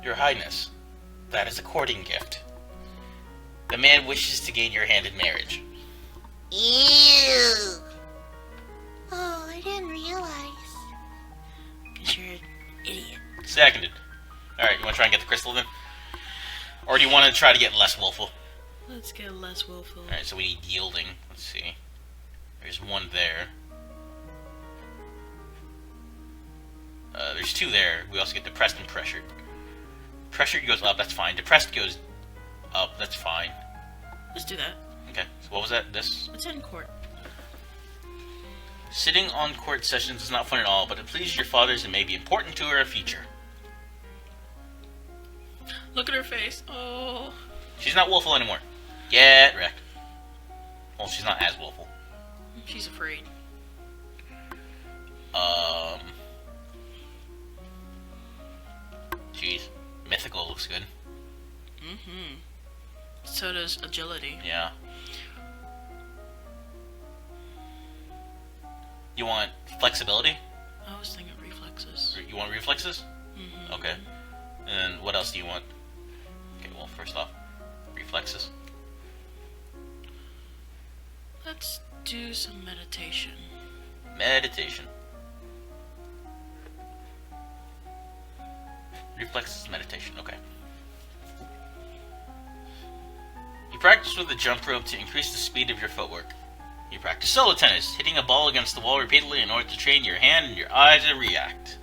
A: Your Highness, that is a courting gift. The man wishes to gain your hand in marriage.
C: Ew! Oh, I didn't realize.
B: Because you're an idiot.
A: Seconded. Alright, you want to try and get the crystal then? Or do you want to try to get less willful?
B: Let's get less willful.
A: Alright, so we need yielding. Let's see. There's one there. There's two there. We also get depressed and pressured. Pressured goes up, that's fine. Depressed goes up, that's fine.
B: Let's do that.
A: Okay, so what was that? This?
B: It's in court.
A: Sitting on court sessions is not fun at all, but it pleases your fathers and may be important to her future.
B: Look at her face. Oh.
A: She's not willful anymore. Get wrecked. Well, she's not as willful.
B: She's afraid.
A: Jeez. Mythical looks good.
B: Mm-hmm. So does agility.
A: Yeah. You want flexibility?
B: I was thinking reflexes.
A: You want reflexes?
B: Mm-hmm.
A: Okay. And then what else do you want? Okay, well, first off, reflexes.
B: Let's do some meditation.
A: Meditation. Reflexes, meditation, okay. You practice with a jump rope to increase the speed of your footwork. You practice solo tennis, hitting a ball against the wall repeatedly in order to train your hand and your eye to react.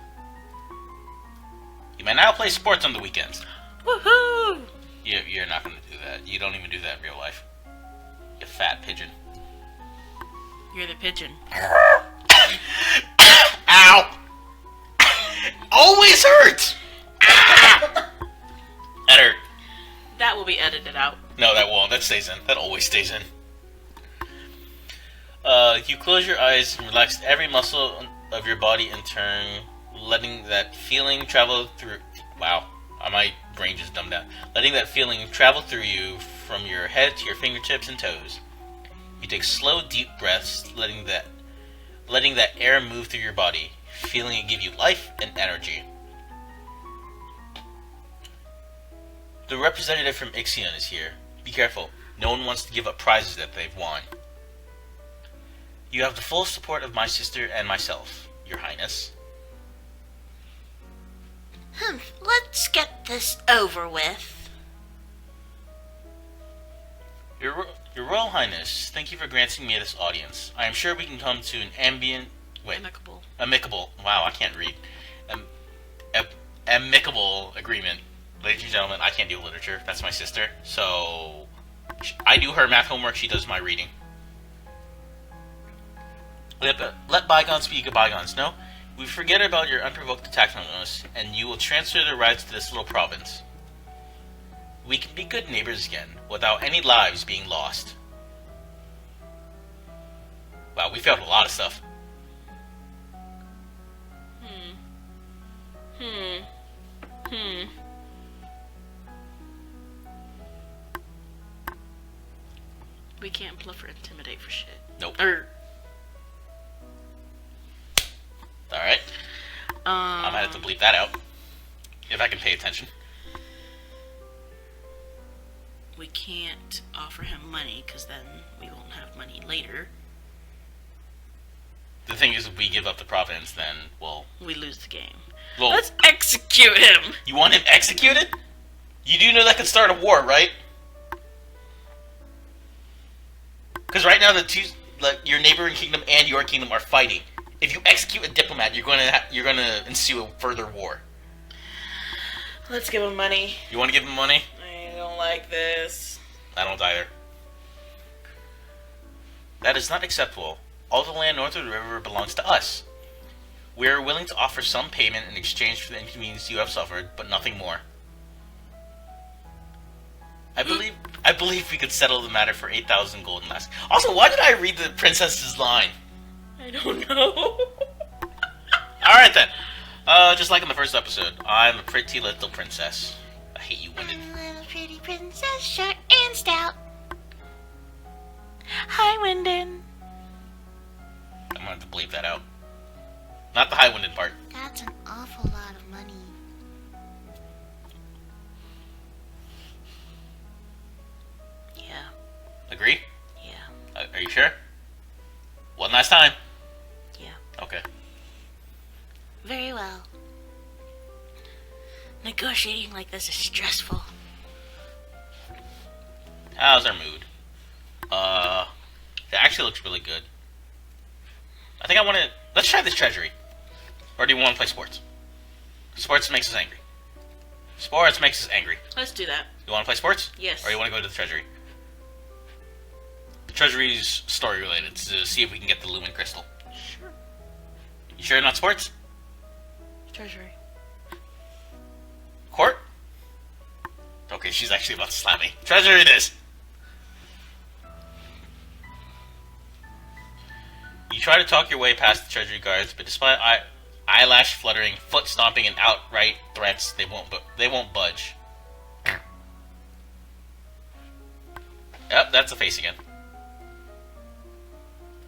A: You may now play sports on the weekends.
B: Woohoo!
A: You're not going to do that. You don't even do that in real life. You fat pigeon.
B: You're the pigeon.
A: Ow! Always hurts! That hurt.
B: That will be edited out.
A: No, that won't. That stays in. That always stays in. You close your eyes and relax every muscle of your body in turn, letting that feeling travel through... Wow. My brain just dumbed down. Letting that feeling travel through you from your head to your fingertips and toes. You take slow, deep breaths, letting that air move through your body, feeling it give you life and energy. The representative from Ixion is here. Be careful. No one wants to give up prizes that they've won. You have the full support of my sister and myself, Your Highness.
C: Let's get this over with.
A: Your Royal Highness, thank you for granting me this audience. I am sure we can come to an amicable. Wow, I can't read. Amicable agreement. Ladies and gentlemen, I can't do literature. That's my sister. So, I do her math homework, she does my reading. Let bygones be bygones. No, we forget about your unprovoked attacks on us, and you will transfer the rights to this little province. We can be good neighbors again, without any lives being lost. Wow, we failed a lot of stuff.
B: We can't bluff or intimidate for shit.
A: Nope. Alright. I might have to bleep that out. If I can pay attention.
B: We can't offer him money, because then we won't have money later.
A: The thing is, if we give up the province, then, well...
B: we lose the game.
A: Well,
B: let's execute him!
A: You want him executed? You do know that could start a war, right? Because right now, the two, like, your neighboring kingdom and your kingdom are fighting. If you execute a diplomat, you're gonna ensue a further war.
B: Let's give him money.
A: You want to give him money?
B: I don't like this.
A: I don't either. That is not acceptable. All the land north of the river belongs to us. We are willing to offer some payment in exchange for the inconvenience you have suffered, but nothing more. I believe we could settle the matter for 8,000 golden lasks. Also, why did I read the princess's line?
B: I don't know.
A: Alright then. Just like in the first episode, I'm a pretty little princess. I hate you, Wyndon.
C: I'm a little pretty princess, short and stout. Hi, Wyndon.
A: I'm gonna have to bleep that out. Not the high Wyndon part.
C: That's an awful lot of money.
B: Yeah.
A: Agree?
B: Yeah.
A: Are you sure? One last time.
B: Yeah.
A: Okay.
C: Very well. Negotiating like this is stressful.
A: How's our mood? It actually looks really good. I think I want to... Let's try this treasury. Or do you want to play sports? Sports makes us angry. Sports makes us angry.
B: Let's do that.
A: You want to play sports?
B: Yes.
A: Or you want to go to the treasury? The treasury's story related, to see if we can get the Lumen Crystal.
B: Sure.
A: You sure not sports?
B: Treasury.
A: Court? Okay, she's actually about to slap me. Treasury it is! You try to talk your way past the treasury guards, but despite eyelash fluttering, foot stomping, and outright threats, they won't budge. Yep, that's the face again.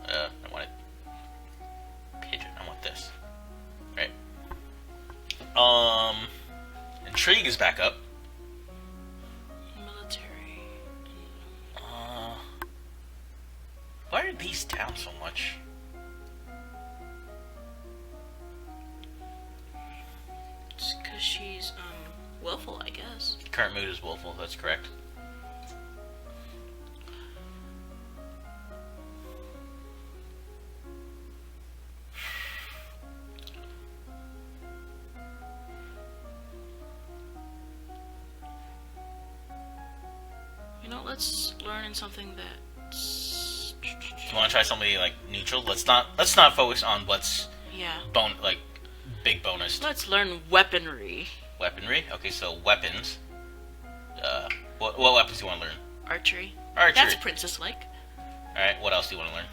A: I want it. Pigeon. I want this. Right. Intrigue is back up.
B: Military.
A: Why are these down so much?
B: It's because she's, willful, I guess.
A: Current mood is willful, that's correct.
B: You know, let's learn in something that's...
A: You want to try somebody like neutral? Let's not focus on what's
B: yeah.
A: Big bonus.
B: Let's learn weaponry.
A: Weaponry? Okay, so weapons. What weapons do you want to learn?
B: Archery.
A: Archery.
B: That's princess-like.
A: Alright, what else do you want to learn?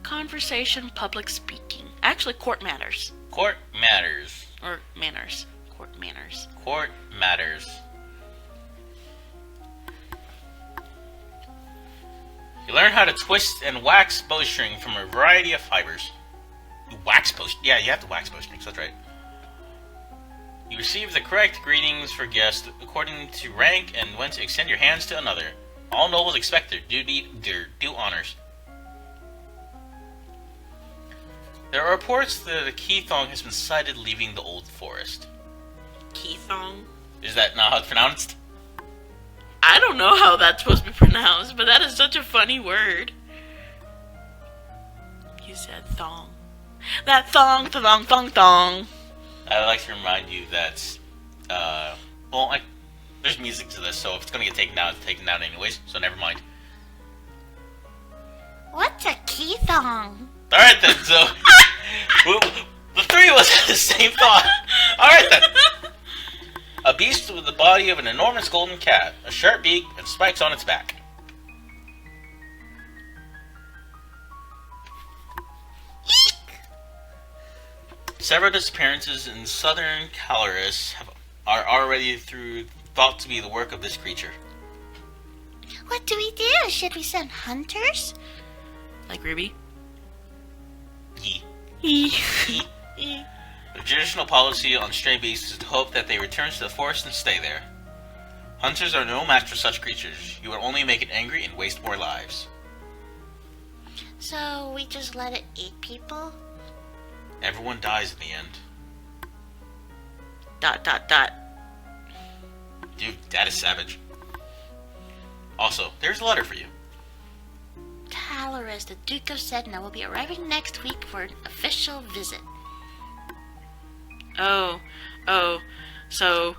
B: Conversation, public speaking. Actually, court matters.
A: Court matters.
B: Or manners. Court manners.
A: Court matters. You learn how to twist and wax bowstring from a variety of fibers. Wax bowstring? Yeah, you have to wax bowstrings, that's right. You receive the correct greetings for guests according to rank and when to extend your hands to another. All nobles expect their due honors. There are reports that a Keithong has been sighted leaving the old forest.
B: Keithong?
A: Is that not how it's pronounced?
B: I don't know how that's supposed to be pronounced, but that is such a funny word. You said thong. That thong, thong, thong, thong.
A: I would like to remind you that, There's music to this, so if it's gonna get taken down, it's taken down anyways, so never mind.
C: What's a key thong?
A: Alright then, so... the three of us had the same thought. Alright then. A beast with the body of an enormous golden cat, a sharp beak, and spikes on its back. Several disappearances in southern Caloris are already thought to be the work of this creature.
C: What do we do? Should we send hunters?
B: Like Ruby?
A: Ye.
B: Yee.
A: The traditional policy on stray beasts is to hope that they return to the forest and stay there. Hunters are no match for such creatures. You will only make it angry and waste more lives.
C: So we just let it eat people?
A: Everyone dies in the end. ... Dude, that is savage. Also, there's a letter for you.
C: Caloris, the Duke of Sedna, will be arriving next week for an official visit.
B: Oh, so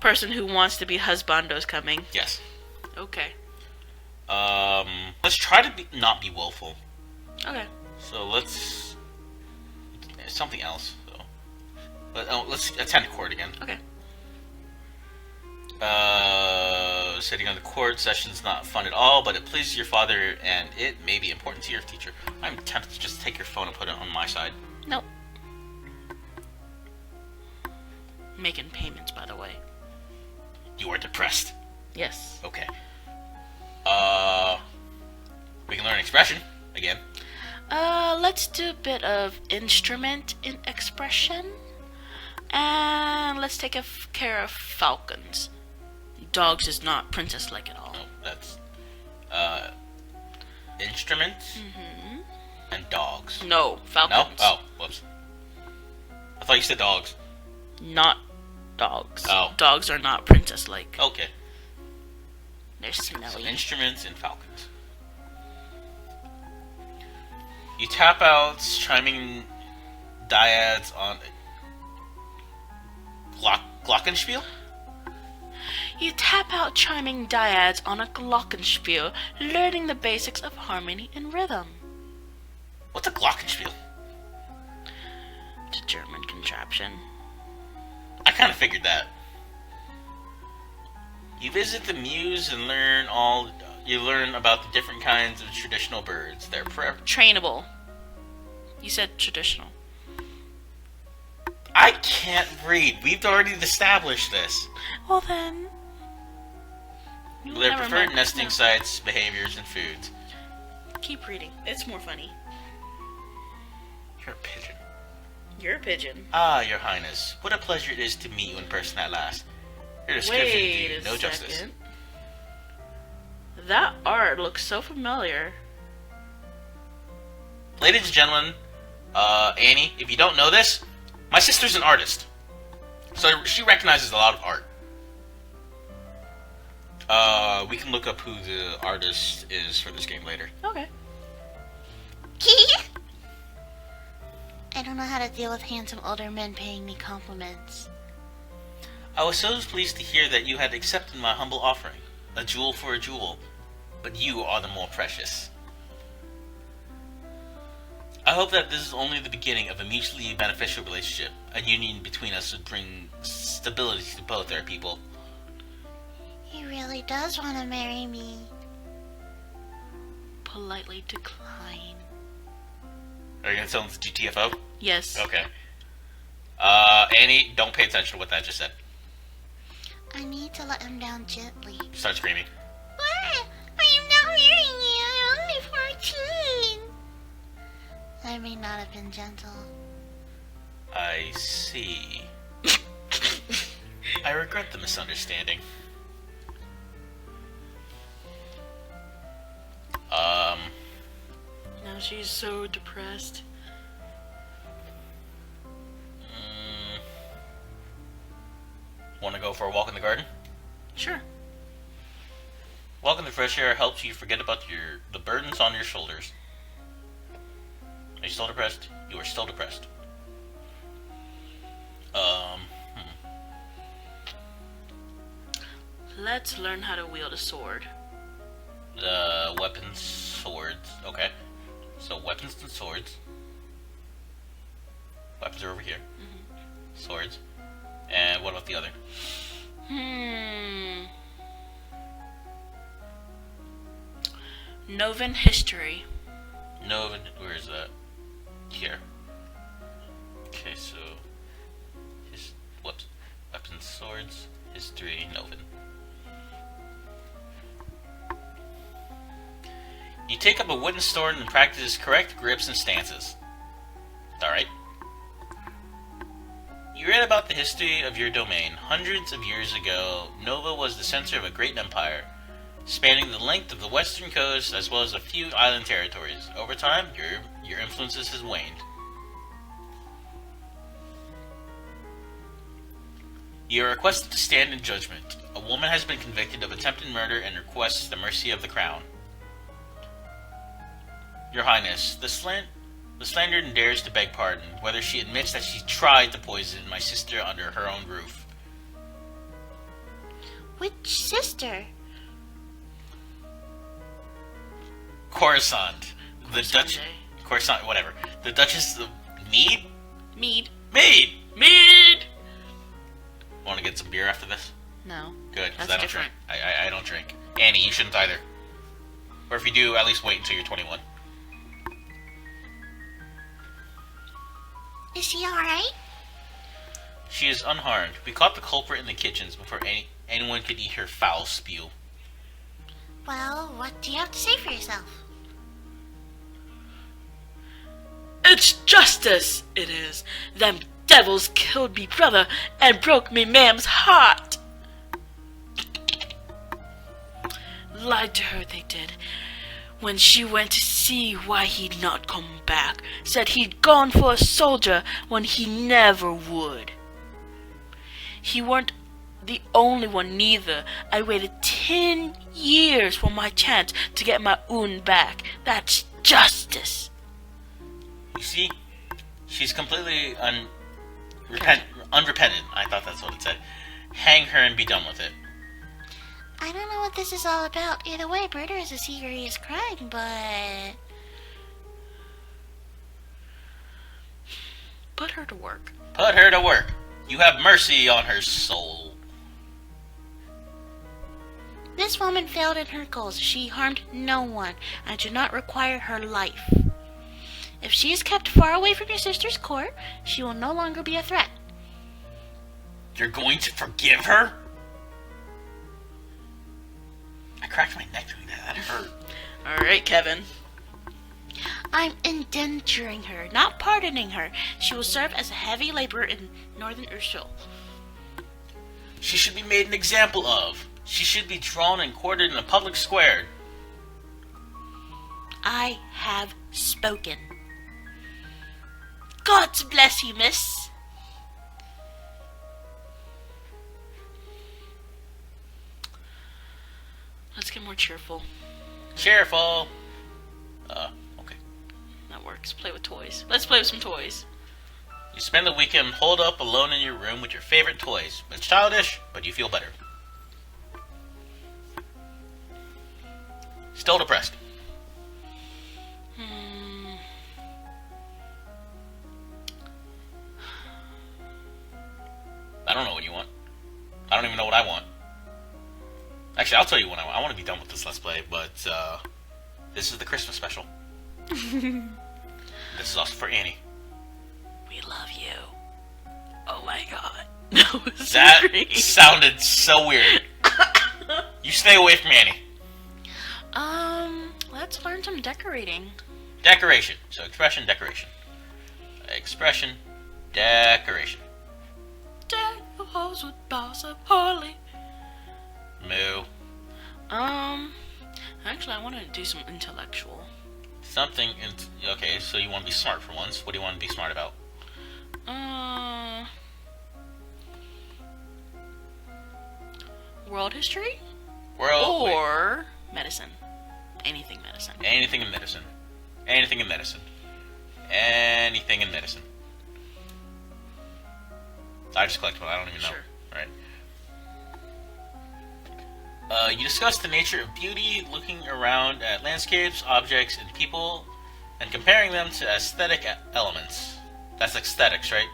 B: person who wants to be husbando's coming.
A: Yes.
B: Okay.
A: Let's try to not be willful.
B: Okay.
A: So let's... something else, though. Let's attend court again.
B: Okay.
A: Sitting on the court session's not fun at all, but it pleases your father, and it may be important to your teacher. I'm tempted to just take your phone and put it on my side.
B: Nope. Making payments, by the way.
A: You are depressed.
B: Yes.
A: Okay. We can learn expression again.
B: Let's do a bit of instrument in expression. And let's take care of falcons. Dogs is not princess-like at all.
A: No, that's instruments and dogs.
B: No,
A: No?
B: falcons.
A: Oh, whoops. I thought you said dogs.
B: Not dogs.
A: Oh.
B: Dogs are not princess-like.
A: Okay.
B: They're
A: So
B: smelly.
A: instruments and falcons. You tap out chiming dyads on glockenspiel?
B: You tap out chiming dyads on a glockenspiel, learning the basics of harmony and rhythm.
A: What's a glockenspiel?
B: It's a German contraption.
A: I kind of figured that. You visit the muse and you learn about the different kinds of traditional birds. They're
B: Trainable. You said traditional.
A: I can't read. We've already established this.
B: Well then.
A: Their
B: Never
A: preferred
B: mind.
A: nesting
B: No.
A: sites, behaviors, and foods.
B: Keep reading. It's more funny.
A: You're a pigeon.
B: You're a pigeon.
A: Ah, your highness. What a pleasure it is to meet you in person at last. Your description
B: Wait
A: did
B: a
A: no
B: second.
A: justice.
B: That art looks so familiar.
A: Ladies and gentlemen, Annie, if you don't know this, my sister's an artist. So she recognizes a lot of art. We can look up who the artist is for this game later.
B: Okay.
C: I don't know how to deal with handsome older men paying me compliments.
A: I was so pleased to hear that you had accepted my humble offering. A jewel for a jewel. But you are the more precious. I hope that this is only the beginning of a mutually beneficial relationship. A union between us would bring stability to both our people.
C: He really does want to marry me.
B: Politely decline.
A: Are you going to tell him it's GTFO?
B: Yes.
A: Okay. Annie, don't pay attention to what that just said.
C: I need to let him down gently.
A: Start screaming.
C: What? I'm not marrying you. I'm only 14. I may not have been gentle.
A: I see. I regret the misunderstanding.
B: Now she's so depressed.
A: Want to go for a walk in the garden?
B: Sure.
A: Walking the fresh air helps you forget about the burdens on your shoulders. Are you still depressed? You are still depressed.
B: Let's learn how to wield a sword.
A: The weapons, swords. Okay. So weapons and swords. Weapons are over here. Swords. And what about the other?
B: Novan history.
A: Novan, where is that? Here. Okay, so whoops. Weapons, swords, history, Novan. You take up a wooden sword and practice correct grips and stances. Alright. You read about the history of your domain. Hundreds of years ago, Nova was the center of a great empire, spanning the length of the western coast as well as a few island territories. Over time, your influences has waned. You are requested to stand in judgment. A woman has been convicted of attempted murder and requests the mercy of the crown. Your Highness, the slandered dares to beg pardon, whether she admits that she tried to poison my sister under her own roof.
C: Which sister?
A: Coruscant. The Dutch... Coruscant, whatever. The Duchess of Mead?
B: Mead.
A: Mead!
B: Mead!
A: Want to get some beer after this?
B: No.
A: Good, because
B: That's
A: I don't
B: different.
A: drink. I don't drink. Annie, you shouldn't either. Or if you do, at least wait until you're 21.
C: Is she alright?
A: She is unharmed. We caught the culprit in the kitchens before anyone could eat her foul spew.
C: Well, what do you have to say for yourself?
B: It's justice, it is. Them devils killed me brother and broke me mam's heart. Lied to her they did. When she went to see why he'd not come back, said he'd gone for a soldier when he never would. He weren't the only one neither. I waited 10 years for my chance to get my own back. That's justice.
A: You see, she's completely unrepentant. I thought that's what it said. Hang her and be done with it.
C: I don't know what this is all about. Either way, murder is a serious crime, but...
B: Put her to work.
A: Put her to work. You have mercy on her soul.
C: This woman failed in her goals. She harmed no one. I do not require her life. If she is kept far away from your sister's court, she will no longer be a threat.
A: You're going to forgive her? I cracked my neck doing that. That hurt.
B: Alright, Kevin.
C: I'm indentering her, not pardoning her. She will serve as a heavy laborer in northern Ursul.
A: She should be made an example of. She should be drawn and quartered in a public square.
C: I have spoken. God bless you, miss.
B: Let's get more cheerful.
A: Cheerful. Okay.
B: That works. Play with toys. Let's play with some toys.
A: You spend the weekend holed up alone in your room with your favorite toys. It's childish, but you feel better. Still depressed. I don't know what you want. I don't even know what I want. Actually, I'll tell you what I want. I want to be done with this Let's Play, but this is the Christmas special. This is also for Annie.
B: We love you. Oh my god. No,
A: That sounded so weird. You stay away from Annie.
B: Let's learn some decorating.
A: Decoration. So expression, decoration. Expression, decoration.
B: Deck the halls with boughs of holly.
A: Moo.
B: Actually, I want to do some intellectual.
A: Something. Okay, so you want to be smart for once. What do you want to be smart about?
B: World history?
A: World.
B: Or medicine. Anything medicine.
A: Anything in medicine. Anything in medicine. Anything in medicine. I just clicked one. I don't even know.
B: Sure.
A: Right. You discuss the nature of beauty, looking around at landscapes, objects, and people, and comparing them to aesthetic elements. That's aesthetics, right?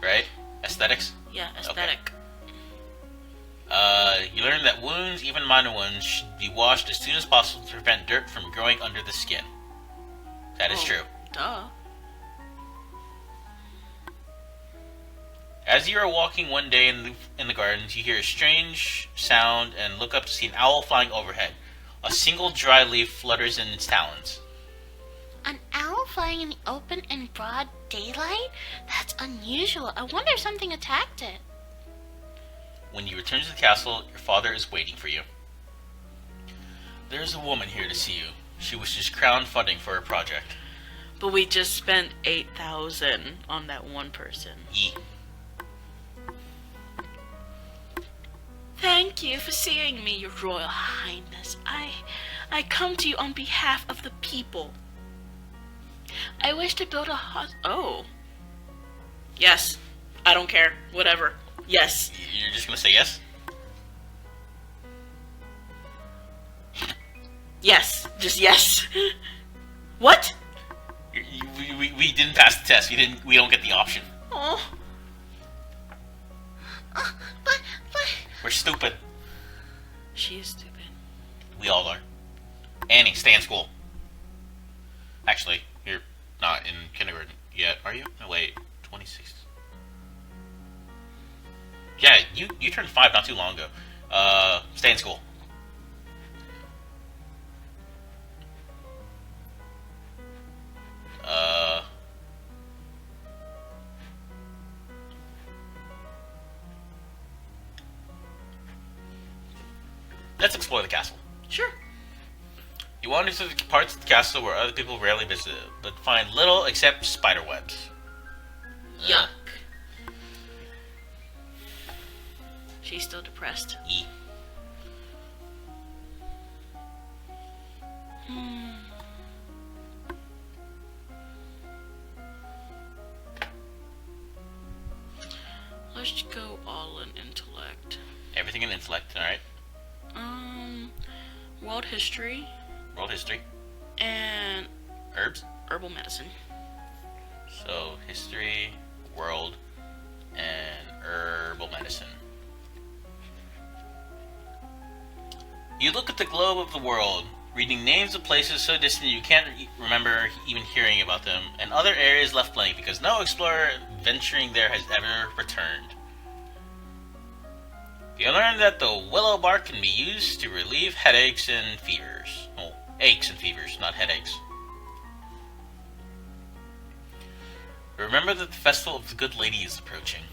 A: Right? Aesthetics?
B: Yeah, aesthetic.
A: You learn that wounds, even minor ones, should be washed as soon as possible to prevent dirt from growing under the skin. That is true.
B: Duh.
A: As you are walking one day in the gardens, you hear a strange sound and look up to see an owl flying overhead. A single dry leaf flutters in its talons.
C: An owl flying in the open in broad daylight? That's unusual. I wonder if something attacked it.
A: When you return to the castle, your father is waiting for you. There is a woman here to see you. She wishes crown funding for her project.
B: But we just spent 8,000 on that one person.
A: Yee.
B: Thank you for seeing me, Your Royal Highness. I come to you on behalf of the people. I wish to build a Oh. Yes. I don't care. Whatever. Yes.
A: You're just gonna say yes?
B: Yes. Just yes. What?
A: We didn't pass the test. We don't get the option.
B: Oh.
C: But...
A: We're stupid.
B: She is stupid.
A: We all are. Annie, stay in school. Actually, you're not in kindergarten yet, are you? No, wait. 26. Yeah, you turned 5 not too long ago. Stay in school. Let's explore the castle.
B: Sure.
A: You wander through the parts of the castle where other people rarely visit, but find little except spider webs.
B: Yuck. She's still depressed.
A: E.
B: Let's go all in intellect.
A: Everything in intellect, alright?
B: World history.
A: World history.
B: And
A: Herbs.
B: herbal medicine.
A: So, history, world, and herbal medicine. You look at the globe of the world, reading names of places so distant you can't remember even hearing about them, and other areas left blank because no explorer venturing there has ever returned. You learn that the willow bark can be used to relieve headaches and fevers. Oh, aches and fevers, not headaches. Remember that the Festival of the Good Lady is approaching.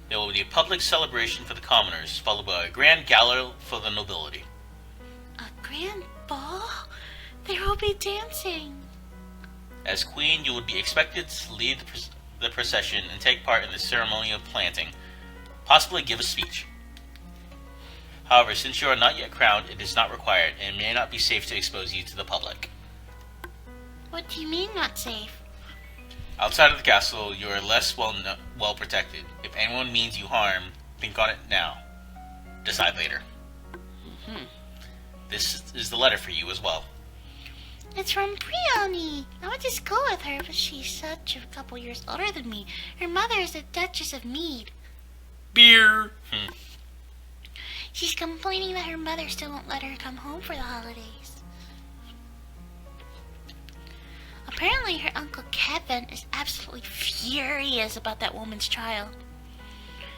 A: There will be a public celebration for the commoners, followed by a grand gala for the nobility.
C: A grand ball? There will be dancing.
A: As queen, you would be expected to lead the procession and take part in the ceremony of planting, possibly give a speech. However, since you are not yet crowned, it is not required, and it may not be safe to expose you to the public.
C: What do you mean not safe?
A: Outside of the castle, you are less well protected. If anyone means you harm, think on it now. Decide later. This is the letter for you as well.
C: It's from Brioni. I went to school with her, but she's such a couple years older than me. Her mother is the Duchess of Mead.
B: Beer.
C: She's complaining that her mother still won't let her come home for the holidays. Apparently her Uncle Kevin is absolutely furious about that woman's child.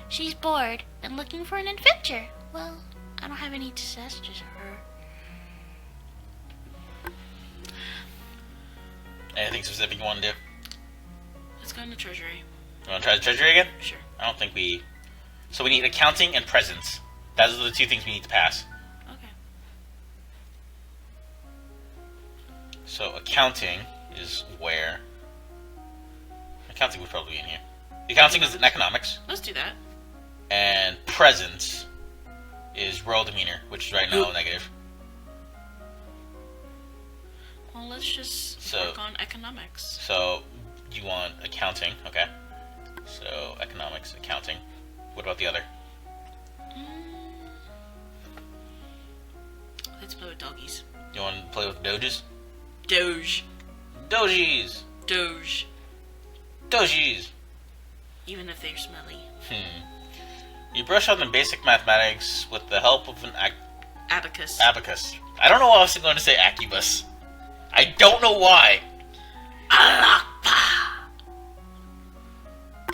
C: She's bored and looking for an adventure. Well, I don't have any to suggest to her.
A: Anything specific you want to do?
B: Let's go in the treasury.
A: You want to try the treasury again?
B: Sure.
A: I don't think we... So we need accounting and presence. Those are the two things we need to pass.
B: Okay.
A: So accounting is where... Accounting would probably be in here. Accounting is in economics.
B: Let's do that.
A: And presence is royal demeanor, which is right now negative.
B: Well, let's just work on economics.
A: So you want accounting, okay? So economics, accounting. What about the other?
B: Let's play with doggies.
A: You want to play with Doges?
B: Doge.
A: Dogies!
B: Doge.
A: Dogies!
B: Even if they're smelly.
A: You brush on the basic mathematics with the help of an
B: Abacus.
A: abacus. I don't know why I was going to say acubus. I don't know why.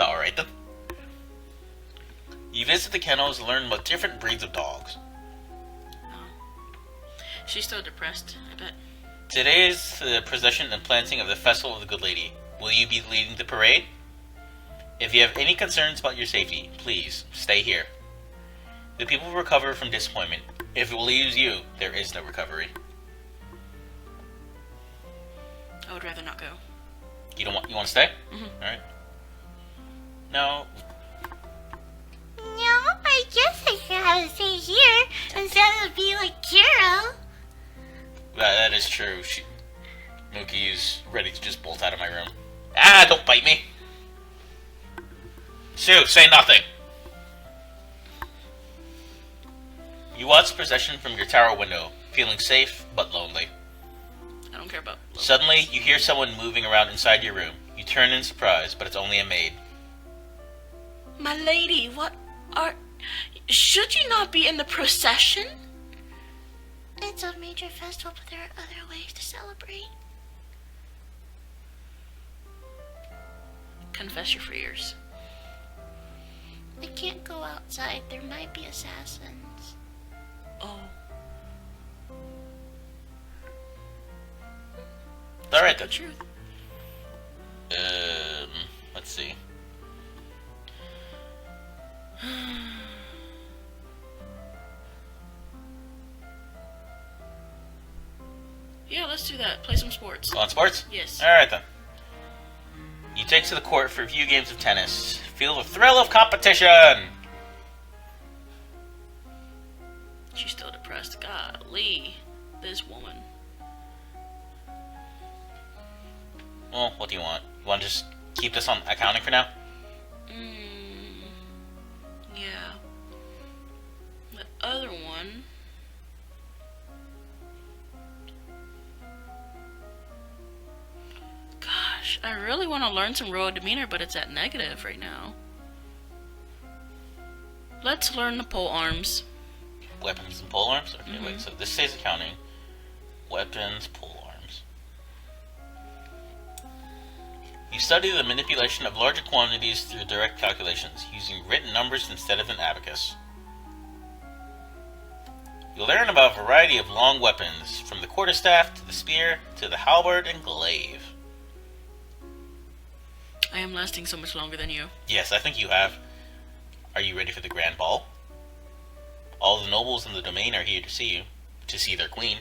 A: Alright then. You visit the kennels and learn about different breeds of dogs.
B: She's still depressed, I bet.
A: Today is the procession and planting of the Festival of the Good Lady. Will you be leading the parade? If you have any concerns about your safety, please stay here. The people will recover from disappointment. If it leaves you, there is no recovery.
B: I would rather not go.
A: You want to stay?
B: Mhm.
A: Alright. No.
C: No, I guess I can have to stay here instead of be like Kiro.
A: That is true. Mookie is ready to just bolt out of my room. Ah, don't bite me! Sue, say nothing! You watch the procession from your tower window, feeling safe but lonely.
B: I don't care about love.
A: Suddenly, you hear someone moving around inside your room. You turn in surprise, but it's only a maid.
B: My lady, what are... Should you not be in the procession?
C: It's a major festival, but there are other ways to celebrate.
B: Confess your fears.
C: I can't go outside. There might be assassins.
B: Oh.
A: Alright
B: The
A: then.
B: truth.
A: Let's see.
B: Yeah, let's do that. Play some sports.
A: Go on sports?
B: Yes.
A: Alright then. You take to the court for a few games of tennis. Feel the thrill of competition!
B: She's still depressed. Golly. This woman.
A: Well, what do you want? You want to just keep this on accounting for now?
B: Yeah. The other one... Gosh, I really want to learn some royal demeanor, but it's at negative right now. Let's learn the pole arms.
A: Weapons and polearms? Okay,
B: Mhm.
A: wait, so this says accounting. Weapons, polearms. You study the manipulation of larger quantities through direct calculations, using written numbers instead of an abacus. You learn about a variety of long weapons, from the quarterstaff to the spear to the halberd and glaive.
B: I am lasting so much longer than you.
A: Yes, I think you have. Are you ready for the grand ball? All the nobles in the domain are here to see you, to see their queen.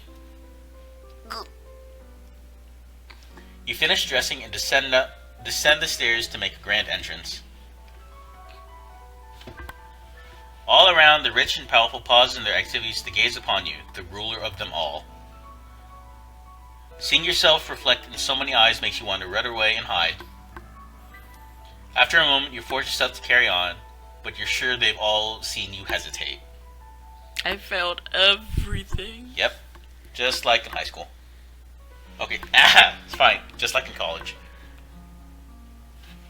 A: You finish dressing and descend the stairs to make a grand entrance. All around, the rich and powerful pause in their activities to gaze upon you, the ruler of them all. Seeing yourself reflected in so many eyes makes you want to run away and hide. After a moment, you force yourself to carry on, but you're sure they've all seen you hesitate.
B: I failed everything.
A: Yep, just like in high school. Okay, it's fine, just like in college.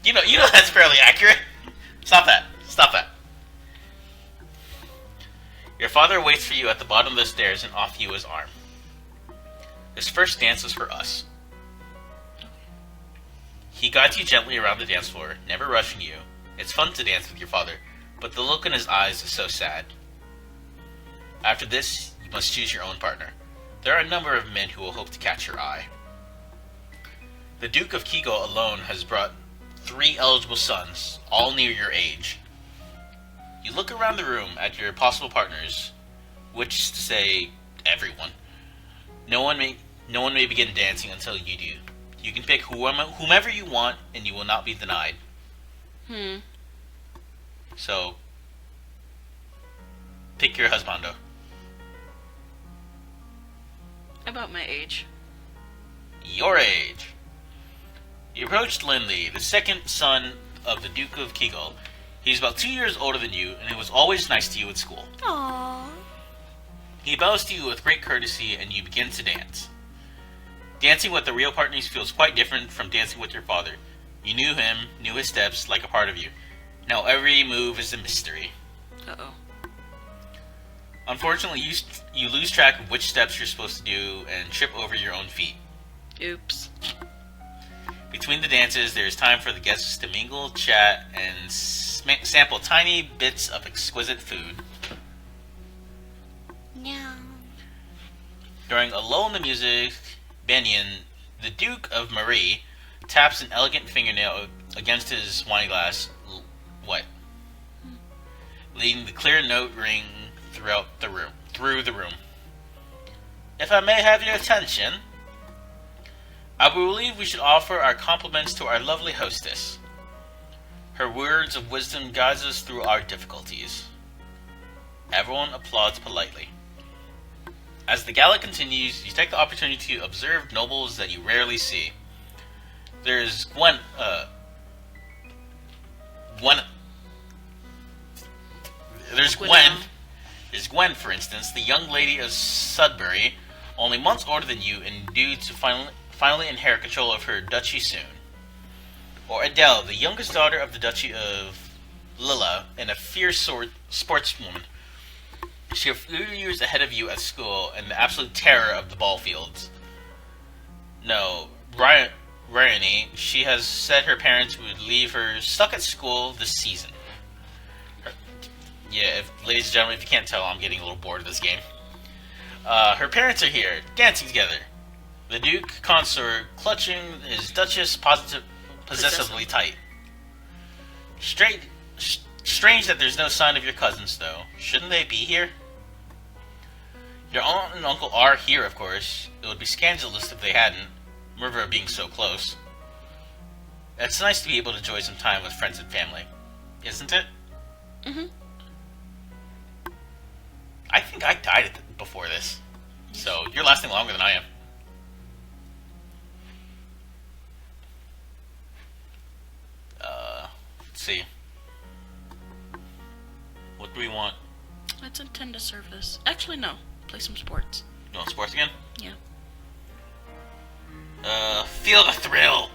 A: You know that's fairly accurate. Stop that. Your father waits for you at the bottom of the stairs and offers you his arm. This first dance is for us. He guides you gently around the dance floor, never rushing you. It's fun to dance with your father, but the look in his eyes is so sad. After this, you must choose your own partner. There are a number of men who will hope to catch your eye. The Duke of Kigo alone has brought 3 eligible sons, all near your age. You look around the room at your possible partners, which is to say, everyone. No one may begin dancing until you do. You can pick whomever you want, and you will not be denied. So, pick your husbando.
B: About my age.
A: Your age. You approached Lindley, the second son of the Duke of Kigo. He's about 2 years older than you, and he was always nice to you at school.
C: Aww.
A: He bows to you with great courtesy, and you begin to dance. Dancing with the real partners feels quite different from dancing with your father. You knew him, knew his steps like a part of you. Now every move is a mystery.
B: Uh-oh.
A: Unfortunately, you lose track of which steps you're supposed to do and trip over your own feet.
B: Oops.
A: Between the dances, there is time for the guests to mingle, chat, and sample tiny bits of exquisite food.
C: No.
A: During a lull in the music, Benyon, the Duke of Marie, taps an elegant fingernail against his wine glass, leading the clear note ring through the room. If I may have your attention, I believe we should offer our compliments to our lovely hostess. Her words of wisdom guides us through our difficulties. Everyone applauds politely. As the gala continues, you take the opportunity to observe nobles that you rarely see. There's Gwen, There's Gwen, for instance, the young lady of Sudbury, only months older than you and due to finally inherit control of her duchy soon. Or Adele, the youngest daughter of the Duchy of Lilla and a fierce sportswoman. She is a few years ahead of you at school and the absolute terror of the ball fields. No, Bryony, she has said her parents would leave her stuck at school this season. Ladies and gentlemen, if you can't tell, I'm getting a little bored of this game. Her parents are here, dancing together. The Duke Consort clutching his Duchess possessively tight. Strange that there's no sign of your cousins, though. Shouldn't they be here? Your aunt and uncle are here, of course. It would be scandalous if they hadn't, Merva being so close. It's nice to be able to enjoy some time with friends and family, isn't it?
B: Mm-hmm.
A: I think I died before this, so you're lasting longer than I am. Let's see. What do we want?
B: Let's intend to serve this. Actually, no. Play some sports.
A: You want sports again?
B: Yeah.
A: Feel the thrill.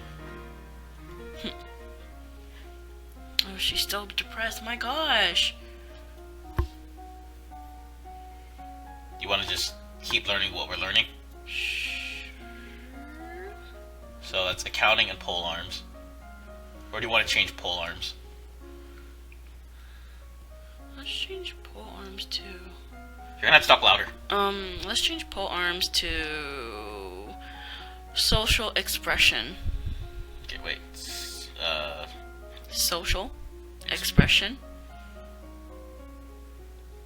B: Oh, she's still depressed. My gosh.
A: You want to just keep learning what we're learning?
B: Sure.
A: So that's accounting and pole arms. Or do you want to change pole arms?
B: Let's change pole arms to...
A: You're gonna have to talk louder.
B: Let's change pole arms to... social expression.
A: Okay, wait.
B: Social expression.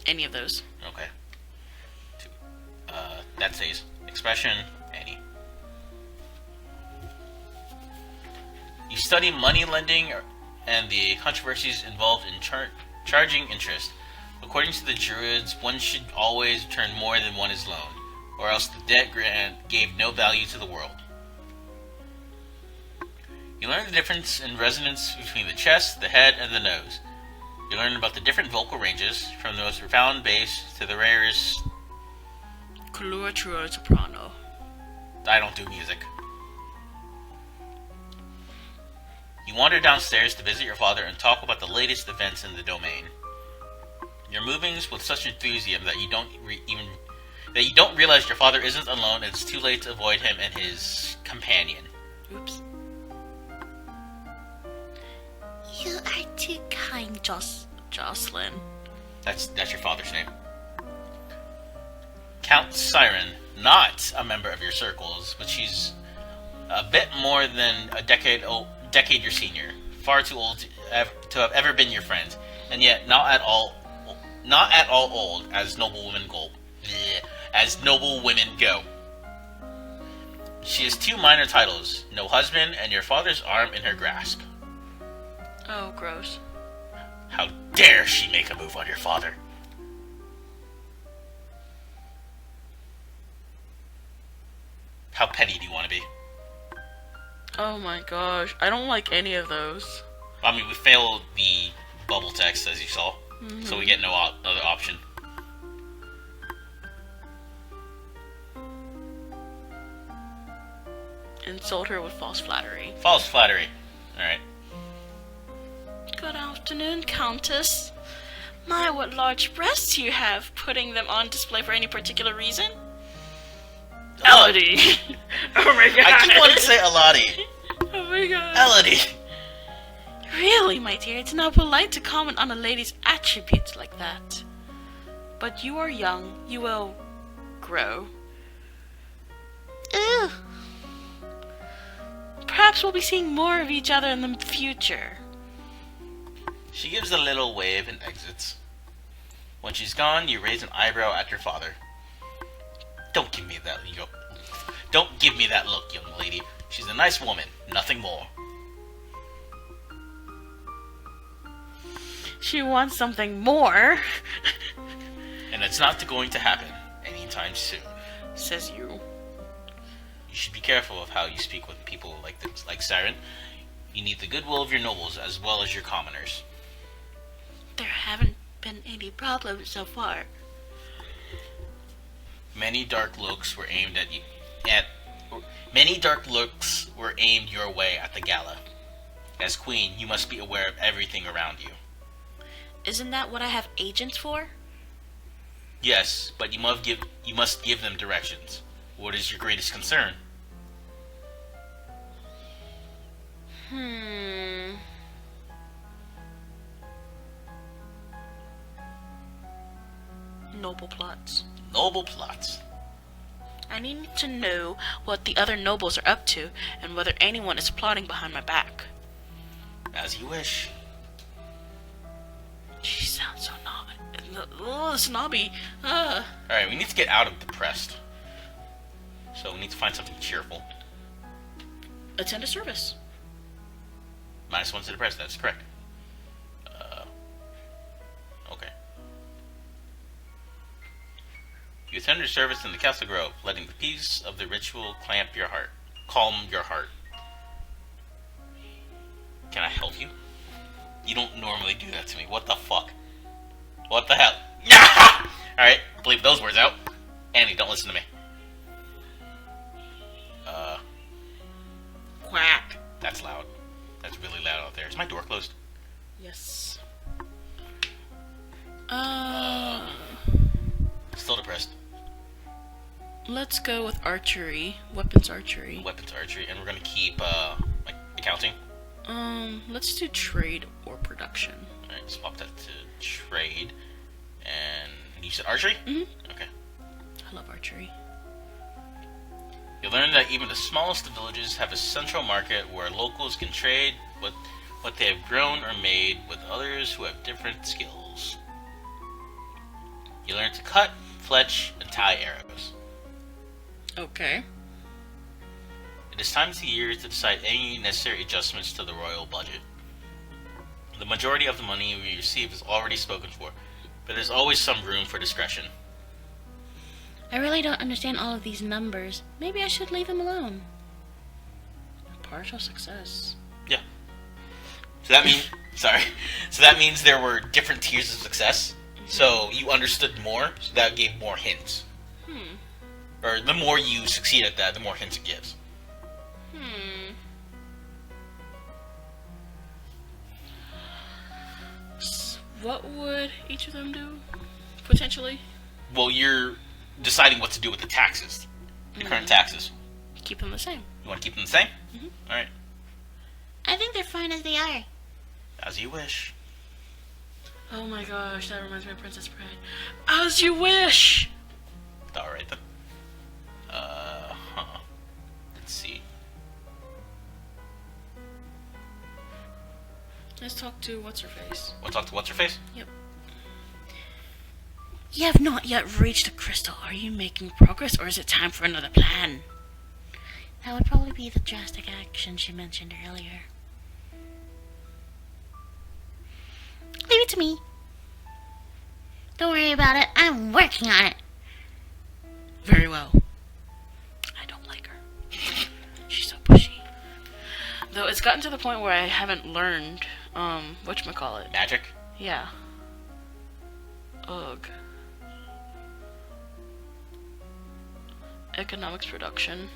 B: Any of those.
A: Okay. That says expression, any. You study money lending and the controversies involved in charging interest. According to the Druids, one should always return more than one is loaned, or else the debt grant gave no value to the world. You learn the difference in resonance between the chest, the head, and the nose. You learn about the different vocal ranges, from the most profound bass to the rarest...
B: Colua trua soprano.
A: I don't do music. You wander downstairs to visit your father and talk about the latest events in the domain. You're moving with such enthusiasm that you don't realize your father isn't alone and it's too late to avoid him and his companion.
B: Oops.
C: You are too kind,
B: Jocelyn.
A: That's your father's name. Count Siren, not a member of your circles, but she's a bit more than a decade your senior, far too old to have ever been your friend, and yet not at all old as noble women go. She has 2 minor titles, no husband, and your father's arm in her grasp.
B: Oh, gross.
A: How dare she make a move on your father? How petty do you want to be?
B: Oh my gosh. I don't like any of those.
A: I mean, we failed the bubble text, as you saw, so we get no other option.
B: insult her with false flattery.
A: False flattery. Alright.
B: Good afternoon, Countess. My, what large breasts you have, putting them on display for any particular reason? Elodie. Oh my god.
A: I keep wanting to say Elodie.
B: Oh my god.
A: Elodie.
B: Really, my dear, it's not polite to comment on a lady's attributes like that. But you are young. You will grow.
C: Ooh.
B: Perhaps we'll be seeing more of each other in the future.
A: She gives a little wave and exits. When she's gone, you raise an eyebrow at your father. Don't give me that look. Don't give me that look, young lady. She's a nice woman, nothing more.
B: She wants something more,
A: And it's not going to happen anytime soon.
B: says you.
A: You should be careful of how you speak with people like this, like Siren. You need the goodwill of your nobles as well as your commoners.
B: There haven't been any problems so far.
A: Many dark looks were aimed at you. Many dark looks were aimed your way at the gala. As queen, you must be aware of everything around you.
B: Isn't that what I have agents for?
A: Yes, but you must give them directions. What is your greatest concern?
B: Noble plots.
A: Noble plots.
B: I need to know what the other nobles are up to and whether anyone is plotting behind my back.
A: As you wish.
B: She sounds so snobby.
A: Alright, we need to get out of depressed. So we need to find something cheerful.
B: Attend a service.
A: -1 to depressed, that's correct. Okay. You attend your service in the Castle Grove, letting the peace of the ritual calm your heart. Can I help you? You don't normally do that to me. What the fuck? What the hell? Alright, bleep those words out. Annie, don't listen to me.
B: Quack.
A: That's loud. That's really loud out there. Is my door closed?
B: Yes.
A: Still depressed.
B: Let's go with archery. Weapons archery.
A: Weapons archery, and we're gonna keep, like, accounting.
B: Let's do trade or production.
A: Alright, swap that to trade. And you said archery?
B: Mm-hmm.
A: Okay.
B: I love archery.
A: You learn that even the smallest of villages have a central market where locals can trade what they have grown or made with others who have different skills. You learn to cut, fletch, and tie arrows.
B: Okay.
A: It is time of the year to decide any necessary adjustments to the royal budget. The majority of the money we receive is already spoken for, but there's always some room for discretion.
C: I really don't understand all of these numbers. Maybe I should leave them alone.
B: Partial success.
A: Yeah. So that means So that means there were different tiers of success. So you understood more, so that gave more hints. Or the more you succeed at that, the more hints it gives.
B: What would each of them do? Potentially?
A: Well, you're deciding what to do with the taxes. The current taxes.
B: Keep them the same.
A: You want to keep them the same? Alright.
C: I think they're fine as they are.
A: As you wish.
B: Oh my gosh, that reminds me of Princess Bride. As you wish!
A: Alright then. Let's see.
B: Let's talk to what's-her-face.
A: Want to talk to what's-her-face?
B: Yep.
C: You have not yet reached the crystal. Are you making progress, or is it time for another plan? That would probably be the drastic action she mentioned earlier. Leave it to me. Don't worry about it. I'm working on it.
B: Very well. I don't like her. She's so pushy. Though it's gotten to the point where I haven't learned, whatchamacallit.
A: Magic?
B: Yeah. Ugh. Economics production.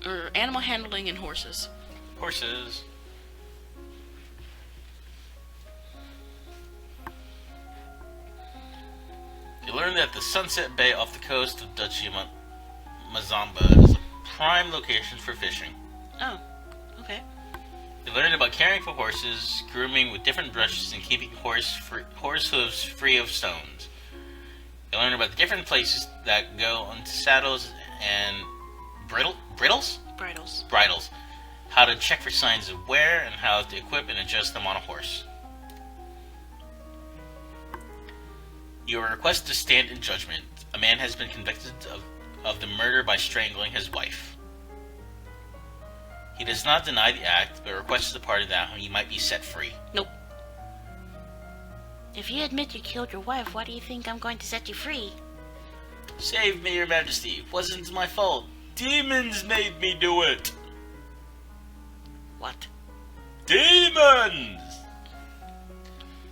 B: Or animal handling and horses.
A: Horses. You learn that the Sunset Bay off the coast of Duchy Mazamba is a prime location for fishing.
B: Oh, okay.
A: You learn about caring for horses, grooming with different brushes, and keeping horse hooves free of stones. You learn about the different places that go onto saddles and bridles, how to check for signs of wear, and how to equip and adjust them on a horse. You are requested to stand in judgment. A man has been convicted of the murder by strangling his wife. He does not deny the act, but requests the party that he might be set free.
B: Nope.
C: If you admit you killed your wife, why do you think I'm going to set you free?
A: Save me, your majesty. It wasn't my fault. Demons made me do it.
B: What?
A: Demons!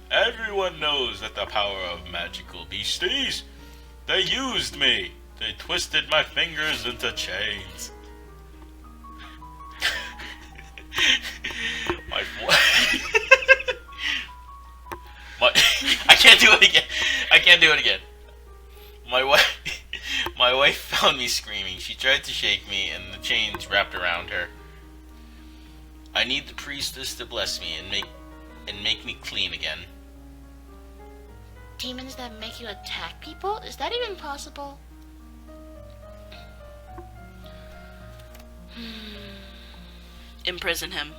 A: Everyone knows that the power of magical beasties. They used me. They twisted my fingers into chains. I can't do it again. My wife found me screaming. She tried to shake me, and the chains wrapped around her. I need the priestess to bless me and make me clean again.
C: Demons that make you attack people? Is that even possible?
B: Imprison him.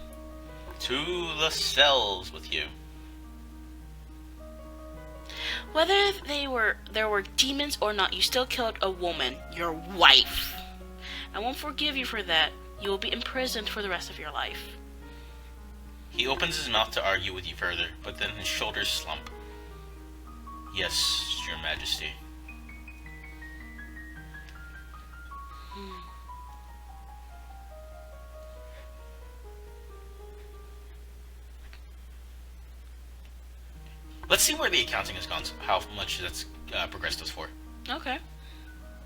A: To the cells with you.
B: Whether there were demons or not, you still killed a woman, your wife. I won't forgive you for that. You will be imprisoned for the rest of your life.
A: He opens his mouth to argue with you further, but then his shoulders slump. Yes, your majesty. Let's see where the accounting has gone, how much that's progressed us for.
B: Okay.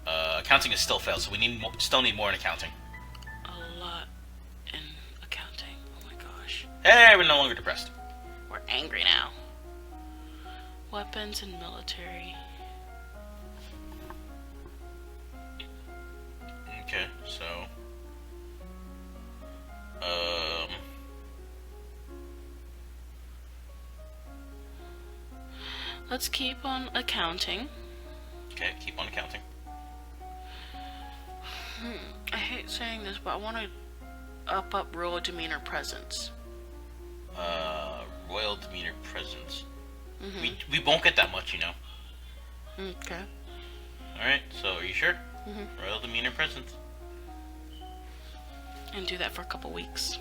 A: Accounting has still failed, so we still need more in accounting.
B: A lot in accounting. Oh my gosh.
A: Hey, we're no longer depressed.
B: We're angry now. Weapons and military.
A: Okay, so...
B: Let's keep on accounting.
A: Okay, keep on accounting.
B: I hate saying this, but I want to up royal demeanor presence.
A: Royal demeanor presence. We won't get that much, you know.
B: Okay.
A: Alright, so are you sure? Royal demeanor presence.
B: And do that for a couple weeks.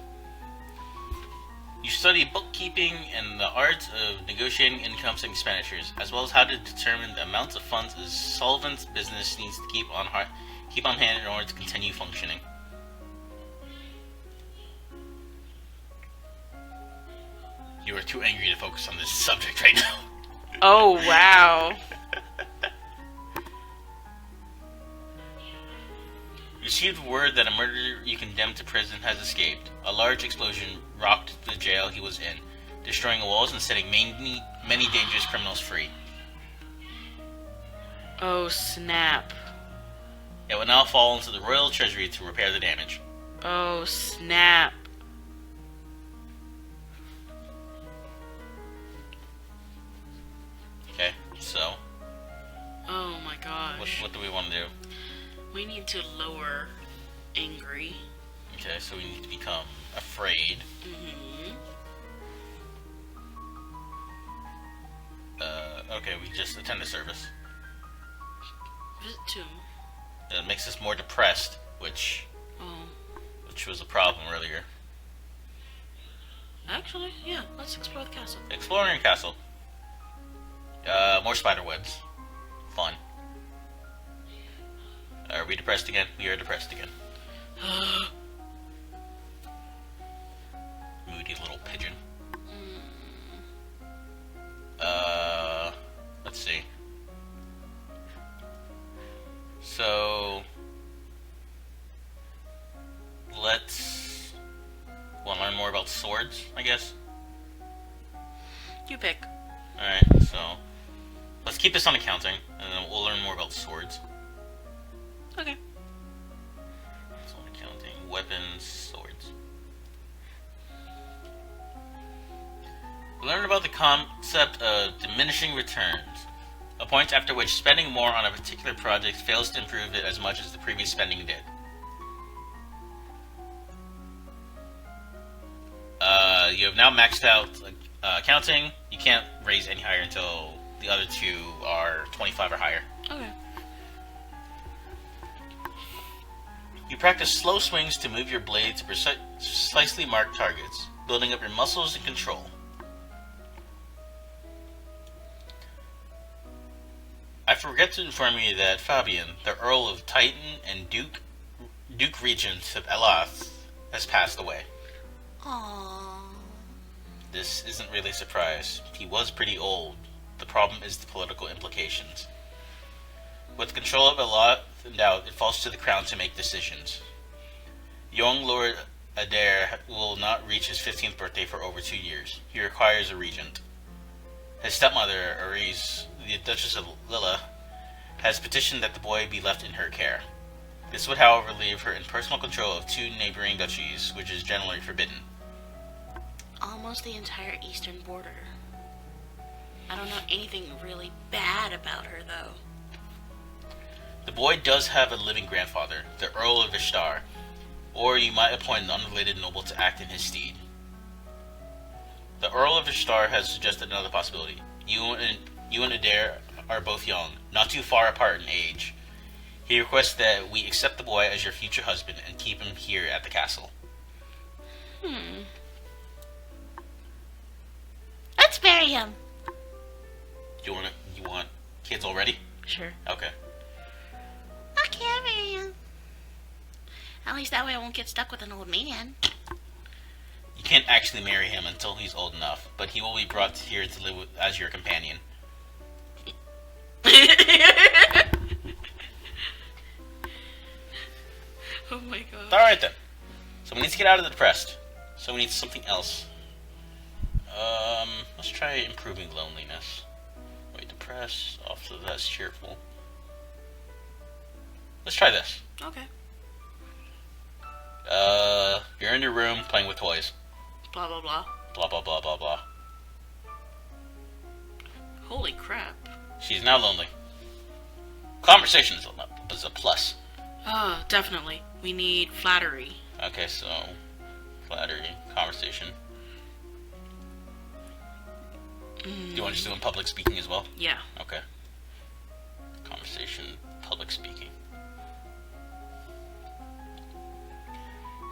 A: You study bookkeeping and the art of negotiating incomes and expenditures, as well as how to determine the amounts of funds a solvent business needs to keep on hand in order to continue functioning. You are too angry to focus on this subject right now.
B: Oh, wow.
A: Received word that a murderer you condemned to prison has escaped. A large explosion rocked the jail he was in, destroying the walls and setting many dangerous criminals free.
B: Oh, snap.
A: It will now fall into the royal treasury to repair the damage.
B: Oh, snap.
A: Okay, so...
B: Oh my gosh.
A: What do we want to do?
B: We need to lower angry.
A: Okay, so we need to become afraid. Okay, we just attend the service.
B: Visit tomb.
A: It makes us more depressed, which was a problem earlier.
B: Actually, yeah, let's explore the castle.
A: Exploring castle. More spider webs. Fun. Are we depressed again? We are depressed again. Moody little pigeon. Let's see. So... about swords, I guess.
B: You pick.
A: Alright, so let's keep this on accounting, and then we'll learn more about swords.
B: Okay.
A: So on accounting, weapons, swords. We learn about the concept of diminishing returns, a point after which spending more on a particular project fails to improve it as much as the previous spending did. You have now maxed out accounting. You can't raise any higher until the other two are 25 or higher.
B: Okay.
A: You practice slow swings to move your blade to precisely marked targets, building up your muscles and control. I forget to inform you that Fabian, the Earl of Titan and Duke Regent of Elath, has passed away.
C: Aww.
A: This isn't really a surprise. He was pretty old. The problem is the political implications. With control of Elath in doubt, it falls to the crown to make decisions. Young Lord Adair will not reach his 15th birthday for over 2 years. He requires a regent. His stepmother, Arise, the Duchess of Lilla, has petitioned that the boy be left in her care. This would, however, leave her in personal control of 2 neighboring duchies, which is generally forbidden.
B: Almost the entire eastern border. I don't know anything really bad about her, though.
A: The boy does have a living grandfather, the Earl of Ishtar, or you might appoint an unrelated noble to act in his stead. The Earl of Ishtar has suggested another possibility. You and Adair are both young, not too far apart in age. He requests that we accept the boy as your future husband and keep him here at the
C: Let's marry him.
A: You want kids already?
B: Sure.
A: Okay.
C: I can't marry him. At least that way I won't get stuck with an old man.
A: You can't actually marry him until he's old enough, but he will be brought here to live as your companion.
B: Oh my god.
A: Alright then. So we need to get out of the depressed. So we need something else. Let's try improving loneliness. Wait, depressed, off to that's cheerful. Let's try this.
B: Okay.
A: You're in your room playing with toys.
B: Blah blah blah.
A: Blah blah blah blah blah.
B: Holy crap.
A: She's now lonely. Conversation is a plus.
B: Oh, definitely. We need flattery.
A: Okay, so flattery, conversation. Do you want to just do in public speaking as well?
B: Yeah.
A: Okay. Conversation, public speaking.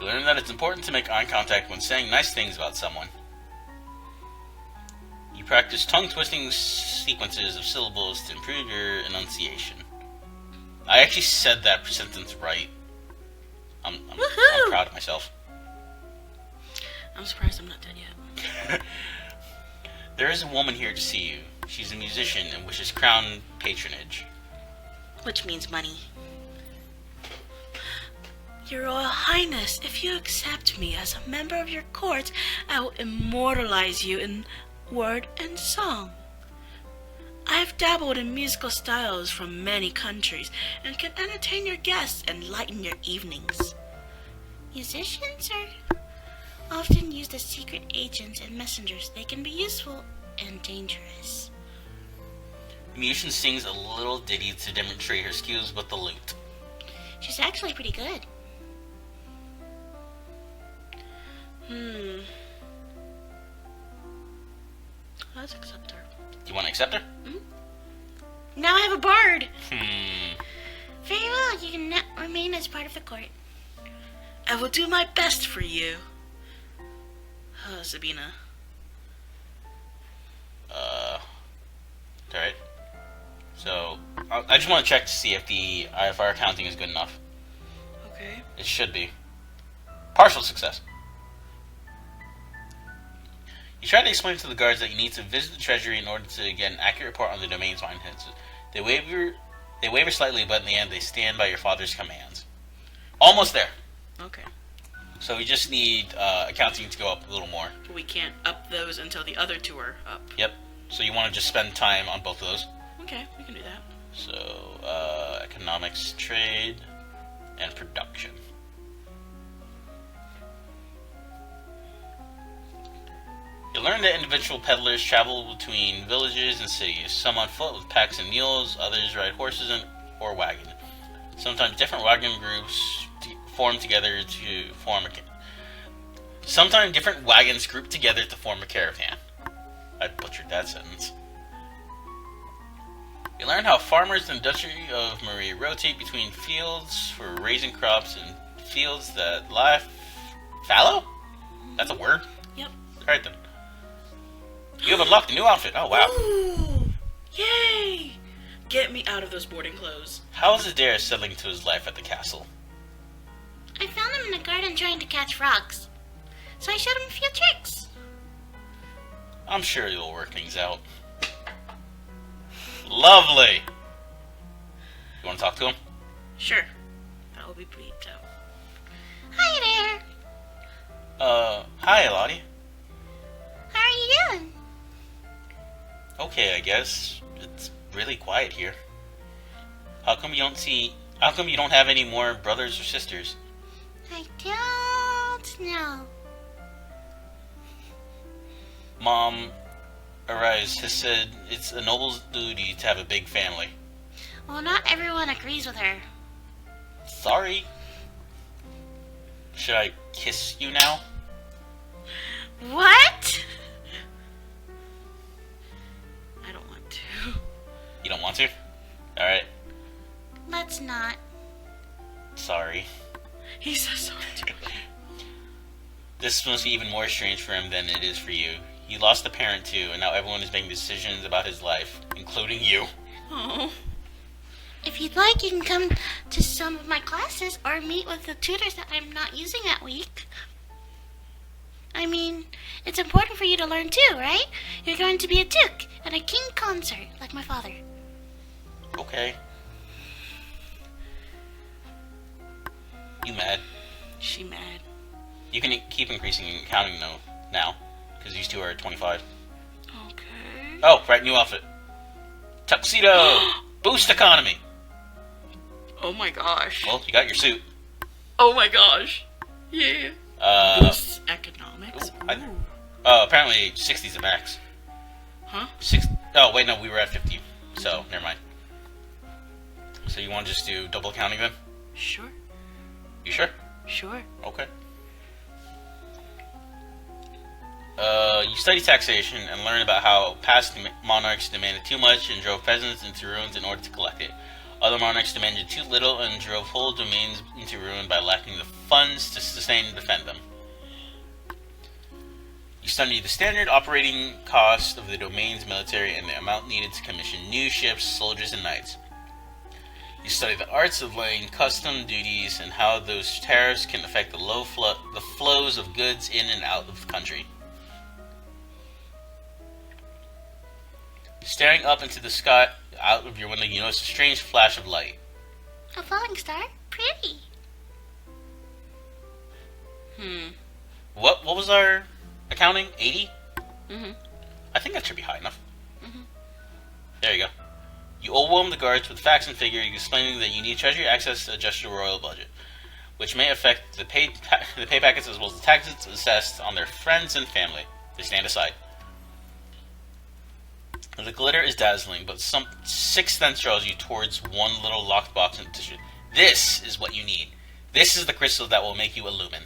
A: You learn that it's important to make eye contact when saying nice things about someone. You practice tongue-twisting sequences of syllables to improve your enunciation. I actually said that sentence right. I'm proud of myself.
B: I'm surprised I'm not dead yet.
A: There is a woman here to see you. She's a musician and wishes crown patronage.
B: Which means money. Your Royal Highness, if you accept me as a member of your court, I will immortalize you in word and song. I have dabbled in musical styles from many countries and can entertain your guests and lighten your evenings.
C: Musicians are often used as secret agents and messengers. They can be useful and dangerous.
A: The musician sings a little ditty to demonstrate her skills with the lute.
C: She's actually pretty good.
B: Let's accept her.
A: Do you want to accept her?
C: Now I have a bard.
A: Hmm.
C: Very well, you can now remain as part of the court.
B: I will do my best for you. Oh, Sabina.
A: Alright. So, I just want to check to see if the IFR accounting is good enough.
B: Okay.
A: It should be. Partial success. You try to explain to the guards that you need to visit the treasury in order to get an accurate report on the domain's finances. They waver slightly, but in the end, they stand by your father's commands. Almost there.
B: Okay.
A: So we just need accounting to go up a little more.
B: We can't up those until the other two are up.
A: Yep. So you want to just spend time on both of those.
B: Okay, we can do that.
A: So economics, trade, and production. You learn that individual peddlers travel between villages and cities, some on foot with packs and mules, others ride horses or wagons. Sometimes different wagon groups form together to form a... Sometimes different wagons group together to form a caravan. I butchered that sentence. You learn how farmers in the Duchy of Marie rotate between fields for raising crops and fields that lie fallow? That's a word?
B: Yep.
A: Alright then. You have unlocked a new outfit. Oh, wow.
B: Ooh! Yay! Get me out of those boarding clothes.
A: How is Adair settling to his life at the castle?
C: I found him in the garden trying to catch frogs. So I showed him a few tricks.
A: I'm sure you'll work things out. Lovely! You want to talk to him?
B: Sure. That will be Brito.
C: Hi there.
A: Hi, Elodie.
C: How are you doing?
A: Okay, I guess. It's really quiet here. How come you don't have any more brothers or sisters?
C: I don't know.
A: Mom, Arise, has said it's a noble's duty to have a big family.
C: Well, not everyone agrees with her.
A: Sorry. Should I kiss you now?
C: What?
B: I don't want to.
A: You don't want to? Alright.
C: Let's not.
A: Sorry.
B: He says so too.
A: This must be even more strange for him than it is for you. He lost a parent too, and now everyone is making decisions about his life, including you.
B: Oh.
C: If you'd like, you can come to some of my classes or meet with the tutors that I'm not using that week. I mean, it's important for you to learn too, right? You're going to be a duke at a king concert, like my father.
A: Okay. You mad?
B: She mad.
A: You can keep increasing and counting though now, because these two are at 25.
B: Okay.
A: Oh, right, new outfit. Tuxedo! Boost economy!
B: Oh my gosh.
A: Well, you got your suit.
B: Oh my gosh. Yeah. Boosts economics.
A: Apparently 60's the max.
B: Huh?
A: Oh, wait, no, we were at 50, so never mind. So you want to just do double counting then?
B: Sure.
A: You sure?
B: Sure.
A: Okay. You study taxation and learn about how past monarchs demanded too much and drove peasants into ruins in order to collect it. Other monarchs demanded too little and drove whole domains into ruin by lacking the funds to sustain and defend them. You study the standard operating cost of the domain's military and the amount needed to commission new ships, soldiers, and knights. You study the arts of laying custom duties and how those tariffs can affect the flows of goods in and out of the country. Staring up into the sky out of your window, you notice a strange flash of light.
C: A falling star? Pretty.
A: What was our accounting? 80?
B: Mm-hmm.
A: I think that should be high enough. There you go. You overwhelm the guards with facts and figures explaining that you need treasury access to adjust your royal budget, which may affect the pay packets as well as the taxes assessed on their friends and family. They stand aside. The glitter is dazzling, but some sixth sense draws you towards one little locked box in the tissue. This is what you need. This is the crystal that will make you illumine.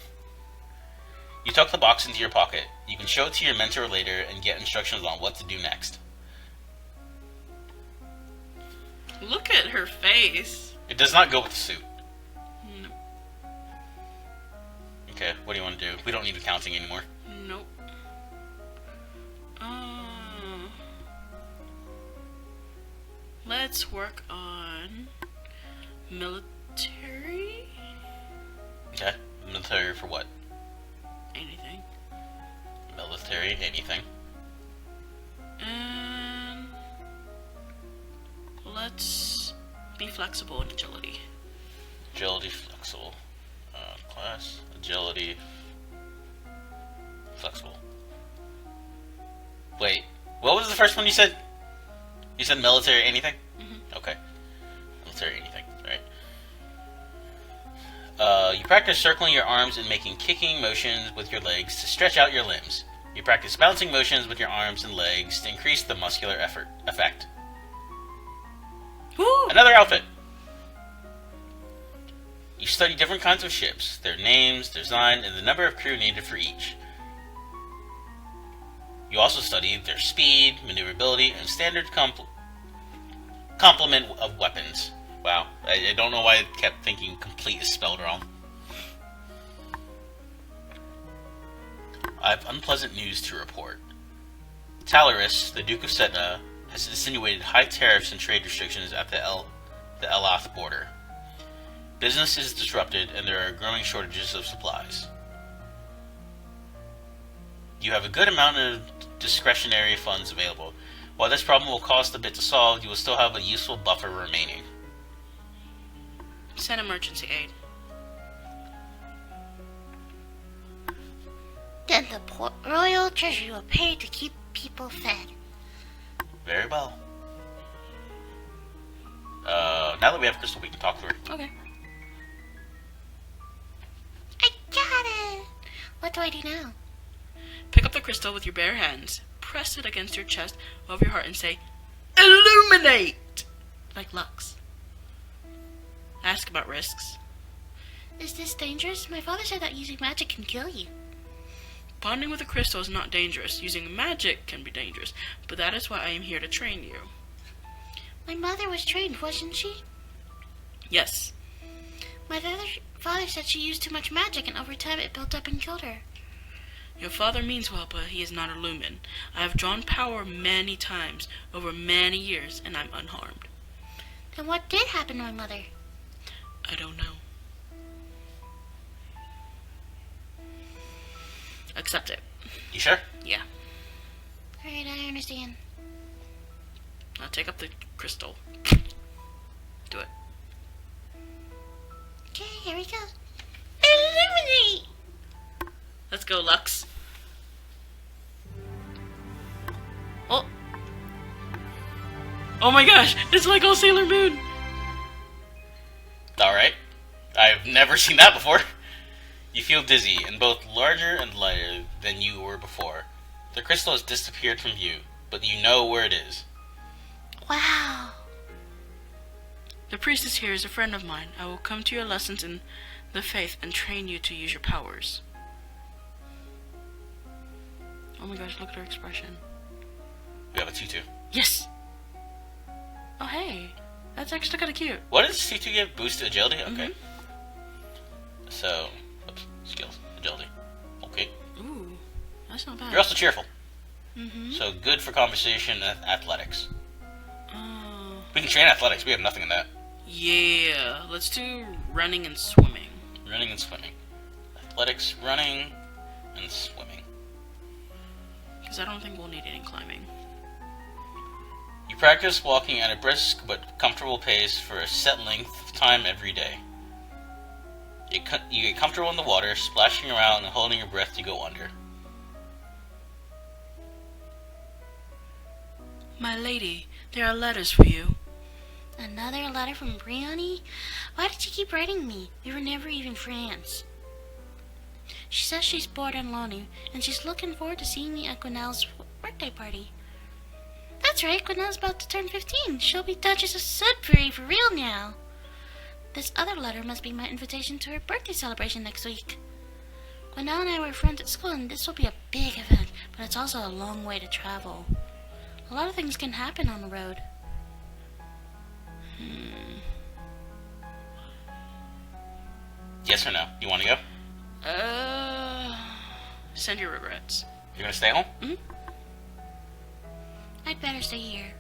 A: You tuck the box into your pocket. You can show it to your mentor later and get instructions on what to do next.
B: Look at her face.
A: It does not go with the suit.
B: No.
A: Okay, what do you want to do? We don't need accounting anymore.
B: Nope. Let's work on military.
A: Okay, military for what?
B: Anything.
A: Military, anything.
B: And let's be flexible in agility.
A: Agility, flexible. class, agility, flexible. Wait, what was the first one you said? You said military anything? Okay. Military anything, alright. You practice circling your arms and making kicking motions with your legs to stretch out your limbs. You practice bouncing motions with your arms and legs to increase the muscular effect.
B: Woo!
A: Another outfit. You study different kinds of ships, their names, design, and the number of crew needed for each. You also study their speed, maneuverability, and standard complement of weapons. Wow, I don't know why I kept thinking complete is spelled wrong. I have unpleasant news to report. Talaris, the Duke of Setna, has insinuated high tariffs and trade restrictions at the Elath border. Business is disrupted and there are growing shortages of supplies. You have a good amount of discretionary funds available. While this problem will cost a bit to solve, you will still have a useful buffer remaining.
B: Send emergency aid.
C: Then the royal treasury will pay to keep people fed.
A: Very well. Now that we have Crystal, we can talk to her.
B: Okay.
C: I got it! What do I do now?
B: Pick up the crystal with your bare hands, press it against your chest over your heart, and say, "Illuminate!" Like Lux. Ask about risks.
C: Is this dangerous? My father said that using magic can kill you.
B: Bonding with a crystal is not dangerous. Using magic can be dangerous, but that is why I am here to train you.
C: My mother was trained, wasn't she?
B: Yes.
C: My father said she used too much magic and over time it built up and killed her.
B: Your father means well, but he is not a lumen. I have drawn power many times, over many years, and I'm unharmed.
C: Then what did happen to my mother?
B: I don't know. Accept it.
A: You sure?
B: Yeah.
C: Alright, I understand.
B: Now take up the crystal. Do it.
C: Okay, here we go. Illuminate!
B: Let's go, Lux. Oh. Oh my gosh, it's like old Sailor Moon.
A: Alright. I've never seen that before. You feel dizzy and both larger and lighter than you were before. The crystal has disappeared from view, but you know where it is.
C: Wow.
B: The priestess here is a friend of mine. I will come to your lessons in the faith and train you to use your powers. Oh my gosh, look at her expression.
A: We have a tutu.
B: Yes! Oh hey, that's actually kind of cute.
A: What does tutu give? Boost agility? Okay.
B: Mhm.
A: So, oops, skills, agility. Okay.
B: Ooh, that's not bad.
A: You're also cheerful.
B: Mm-hmm.
A: So good for conversation and athletics.
B: Oh.
A: We can train athletics. We have nothing in that.
B: Yeah, let's do running and swimming.
A: Running and swimming. Athletics, running, and swimming.
B: Because I don't think we'll need any climbing.
A: You practice walking at a brisk but comfortable pace for a set length of time every day. You get comfortable in the water, splashing around and holding your breath to go under.
B: My lady, there are letters for you.
C: Another letter from Briony? Why did she keep writing me? We were never even friends. She says she's bored and lonely, and she's looking forward to seeing me at Gwinnell's birthday party. That's right, Gwinnell's about to turn 15. She'll be Duchess of Sudbury for real now. This other letter must be my invitation to her birthday celebration next week. Gwinnell and I were friends at school, and this will be a big event, but it's also a long way to travel. A lot of things can happen on the road.
A: Yes or no? You want to go?
B: Send your regrets.
A: You're gonna stay home?
B: Mm-hmm.
C: I'd better stay here.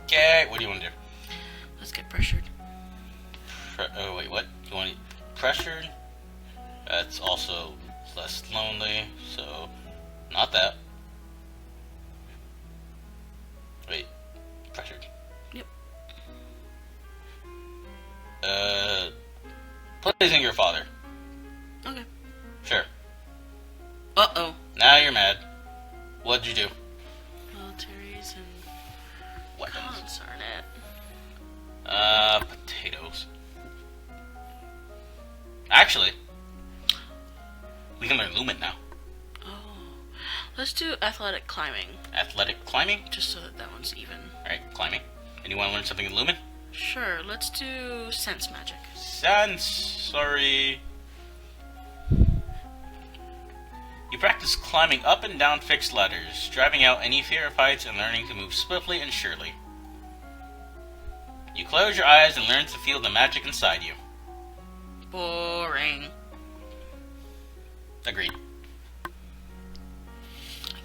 A: Okay, what do you want to do?
B: Let's get pressured.
A: Oh, wait, what? You want pressured? That's also less lonely, so not that. Wait, pressured.
B: Yep.
A: Isn't your father?
B: Okay.
A: Sure.
B: Uh-oh.
A: Now you're mad. What'd you do?
B: Militaries and...
A: Weapons.
B: Concern it.
A: Potatoes. Actually, we can learn Lumen now.
B: Oh. Let's do athletic climbing.
A: Athletic climbing?
B: Just so that one's even.
A: Alright, climbing. And you want to learn something in Lumen?
B: Sure, let's do sense magic.
A: Sense. Sorry. You practice climbing up and down fixed ladders, driving out any fear of heights and learning to move swiftly and surely. You close your eyes and learn to feel the magic inside you.
B: Boring.
A: Agreed.
B: I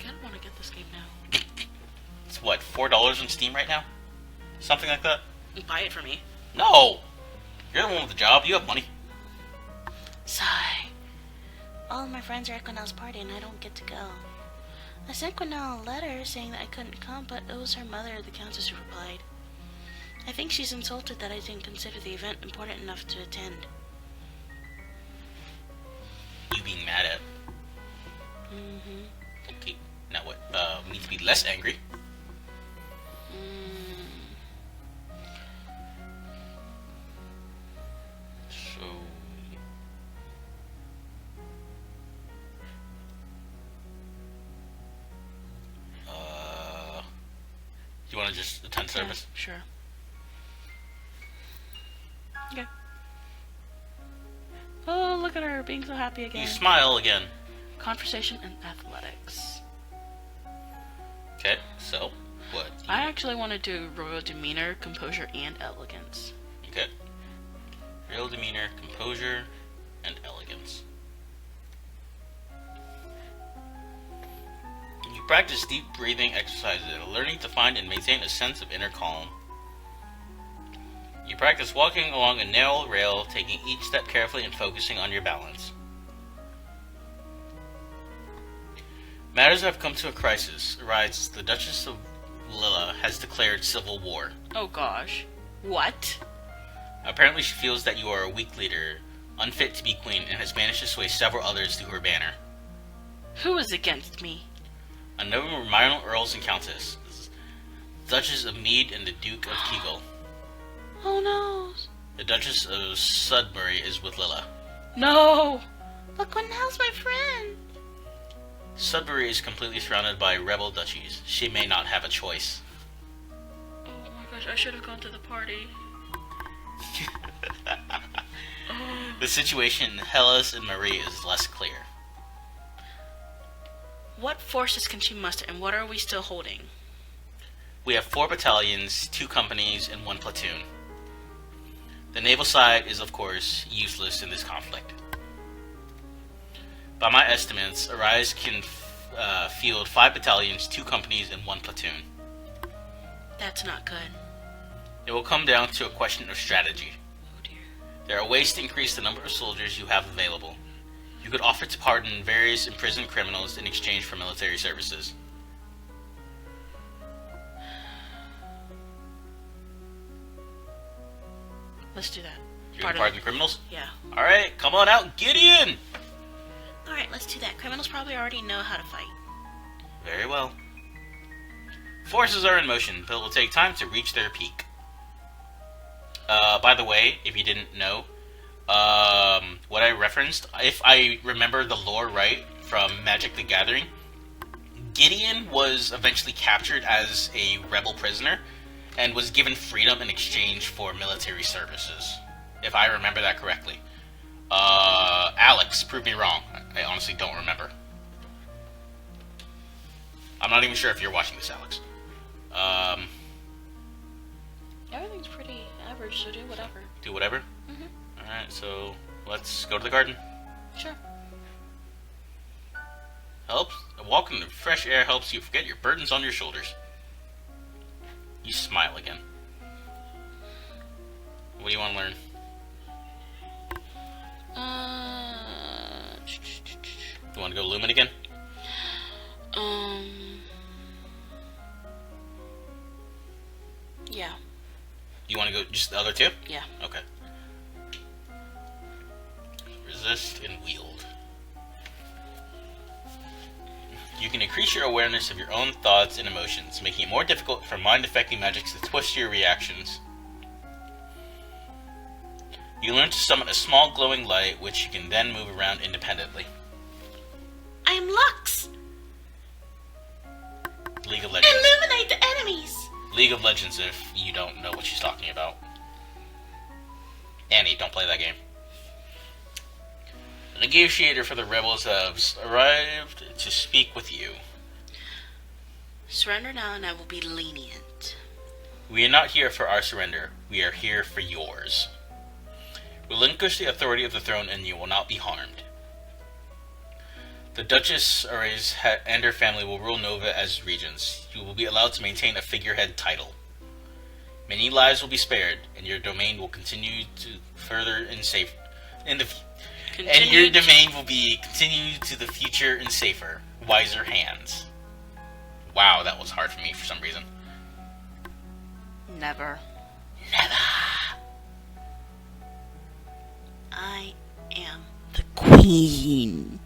B: kind of want to get this game now.
A: It's what, $4 on Steam right now? Something like that?
B: Buy it for me.
A: No! You're the one with the job, you have money.
C: Sigh. All of my friends are at Quinnell's party and I don't get to go. I sent Quinnell a letter saying that I couldn't come, but it was her mother, the countess, who replied. I think she's insulted that I didn't consider the event important enough to attend.
A: You being mad at?
C: Mm-hmm.
A: Okay, now what? We need to be less angry. So... you want to just attend service?
B: Yeah, sure. Okay. Oh, look at her being so happy again.
A: You smile again.
B: Conversation and athletics.
A: Okay, so, what?
B: I actually want to do royal demeanor, composure, and elegance.
A: Okay. Real demeanor, composure, and elegance. You practice deep breathing exercises, learning to find and maintain a sense of inner calm. You practice walking along a narrow rail, taking each step carefully and focusing on your balance. Matters have come to a crisis. Arises, the Duchess of Lilla has declared civil war.
B: Oh gosh. What?
A: Apparently she feels that you are a weak leader, unfit to be queen, and has managed to sway several others to her banner.
B: Who is against me?
A: A number of minor earls and countesses, Duchess of Mead and the Duke of Kegel.
B: Oh no.
A: The Duchess of Sudbury is with Lilla.
B: No.
C: But Quinnell's my friend.
A: Sudbury is completely surrounded by rebel duchies. She may not have a choice.
B: Oh my gosh, I should have gone to the party.
A: The situation in Hellas and Marie is less clear.
B: What forces can she muster, and what are we still holding?
A: We have 4 battalions, 2 companies, and 1 platoon. The naval side is, of course, useless in this conflict. By my estimates, Arise can field 5 battalions, 2 companies, and 1 platoon.
B: That's not good.
A: It will come down to a question of strategy.
B: Oh dear.
A: There are ways to increase the number of soldiers you have available. You could offer to pardon various imprisoned criminals in exchange for military services.
B: Let's do that.
A: You're gonna pardon the criminals?
B: Yeah.
A: Alright, come on out, Gideon!
C: Alright, let's do that. Criminals probably already know how to fight.
A: Very well. Forces are in motion, but it will take time to reach their peak. By the way, if you didn't know, what I referenced, if I remember the lore right from Magic the Gathering, Gideon was eventually captured as a rebel prisoner and was given freedom in exchange for military services, if I remember that correctly. Alex, prove me wrong. I honestly don't remember. I'm not even sure if you're watching this, Alex.
B: Everything's pretty average, so do whatever.
A: Do whatever?
B: Mm-hmm.
A: Alright, so let's go to the garden.
B: Sure.
A: Helps. A walk in the fresh air helps you forget your burdens on your shoulders. You smile again. What do you want to learn? You want to go Lumen again?
B: Yeah.
A: You want to go just the other 2?
B: Yeah.
A: Okay. possessed and wield. You can increase your awareness of your own thoughts and emotions, making it more difficult for mind-affecting magics to twist your reactions. You learn to summon a small glowing light, which you can then move around independently.
C: I am Lux.
A: League of Legends.
C: Illuminate the enemies.
A: League of Legends, if you don't know what she's talking about. Annie, don't play that game. The negotiator for the rebels has arrived to speak with you.
C: Surrender now and I will be lenient.
A: We are not here for our surrender. We are here for yours. Relinquish the authority of the throne and you will not be harmed. The Duchess Ares and her family will rule Nova as regents. You will be allowed to maintain a figurehead title. Many lives will be spared, and your domain will continue to further and safe. And your domain will be continued to the future in safer, wiser hands. Wow, that was hard for me for some reason.
C: Never. I am the queen.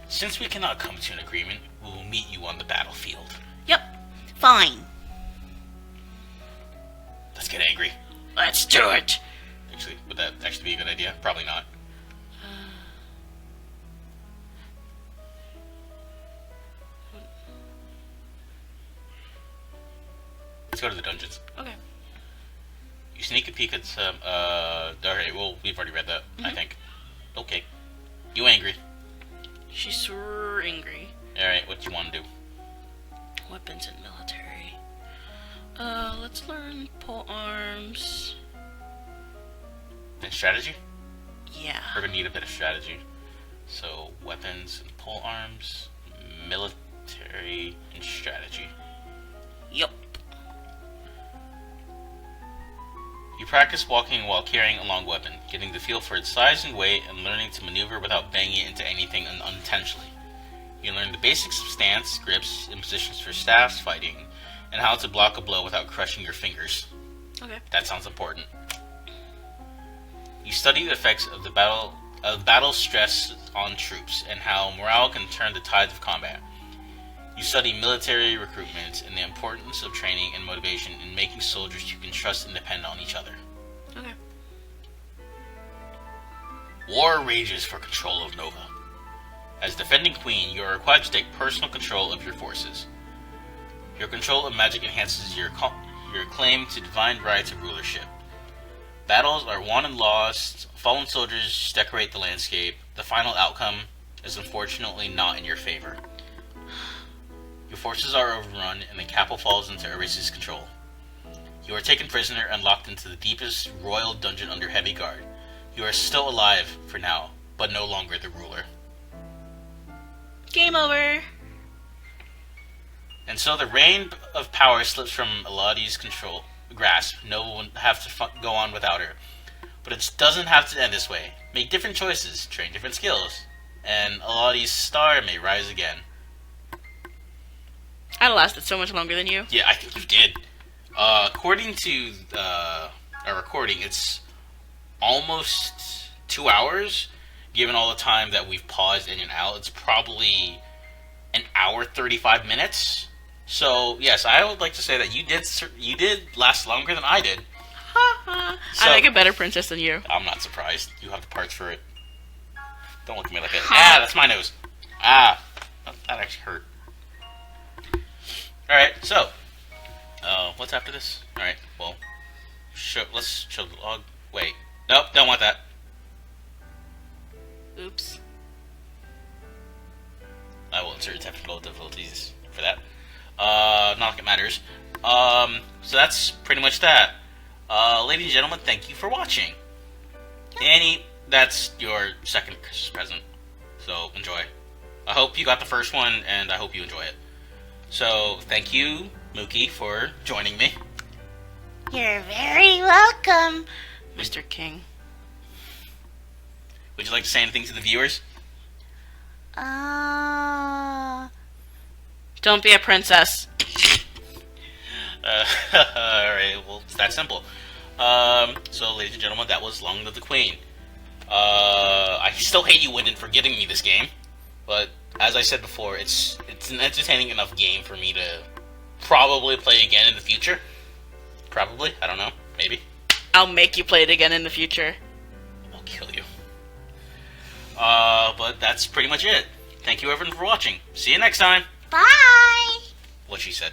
A: Since we cannot come to an agreement, we will meet you on the battlefield.
C: Yep. Fine.
A: Let's get angry.
C: Let's do it.
A: Actually, would that actually be a good idea? Probably not. Let's go to the dungeons.
B: Okay.
A: You sneak a peek at some, alright, well, we've already read that, I think. Okay. You angry.
B: She's super angry.
A: Alright, what you want to do?
B: Weapons and military. Let's learn pole arms.
A: And strategy?
B: Yeah.
A: We're gonna need a bit of strategy. So, weapons and pole arms, military, and strategy.
B: Yup.
A: You practice walking while carrying a long weapon, getting the feel for its size and weight, and learning to maneuver without banging it into anything unintentionally. You learn the basics of stance, grips, and positions for staffs, fighting, and how to block a blow without crushing your fingers.
B: Okay.
A: That sounds important. You study the effects of the battle stress on troops, and how morale can turn the tides of combat. You study military recruitment and the importance of training and motivation in making soldiers you can trust and depend on each other.
B: Okay.
A: War rages for control of Nova. As defending queen, you are required to take personal control of your forces. Your control of magic enhances your claim to divine rights of rulership. Battles are won and lost, fallen soldiers decorate the landscape. The final outcome is unfortunately not in your favor. Your forces are overrun, and the capital falls into Ares' control. You are taken prisoner and locked into the deepest royal dungeon under heavy guard. You are still alive for now, but no longer the ruler.
B: Game over.
A: And so the reign of power slips from Elodie's grasp. No one will have to go on without her. But it doesn't have to end this way. Make different choices, train different skills, and Elodie's star may rise again.
B: I lasted so much longer than you.
A: Yeah, I think you did. According to our recording, it's almost 2 hours. Given all the time that we've paused in and out, it's probably an hour 35 minutes. So yes, I would like to say that you did last longer than I did.
B: Ha ha.
A: So,
B: I make a better princess than you.
A: I'm not surprised. You have the parts for it. Don't look at me like that. Ah, that's my nose. Ah, that actually hurt. Alright, so, what's after this? Alright, well, let's show the log. Wait, nope, don't want that.
B: Oops.
A: I will insert technical difficulties for that. Not like it matters. So that's pretty much that. Ladies and gentlemen, thank you for watching. Annie, that's your second Christmas present, so enjoy. I hope you got the first one, and I hope you enjoy it. So, thank you, Mookie, for joining me.
C: You're very welcome.
B: Mr. King.
A: Would you like to say anything to the viewers?
B: Don't be a princess.
A: Alright, well, it's that simple. So, ladies and gentlemen, that was Long Live the Queen. I still hate you, Wyndon, for giving me this game, but as I said before, it's an entertaining enough game for me to probably play again in the future. Probably, I don't know, maybe.
B: I'll make you play it again in the future.
A: I'll kill you. But that's pretty much it. Thank you everyone for watching. See you next time.
C: Bye!
A: What she said.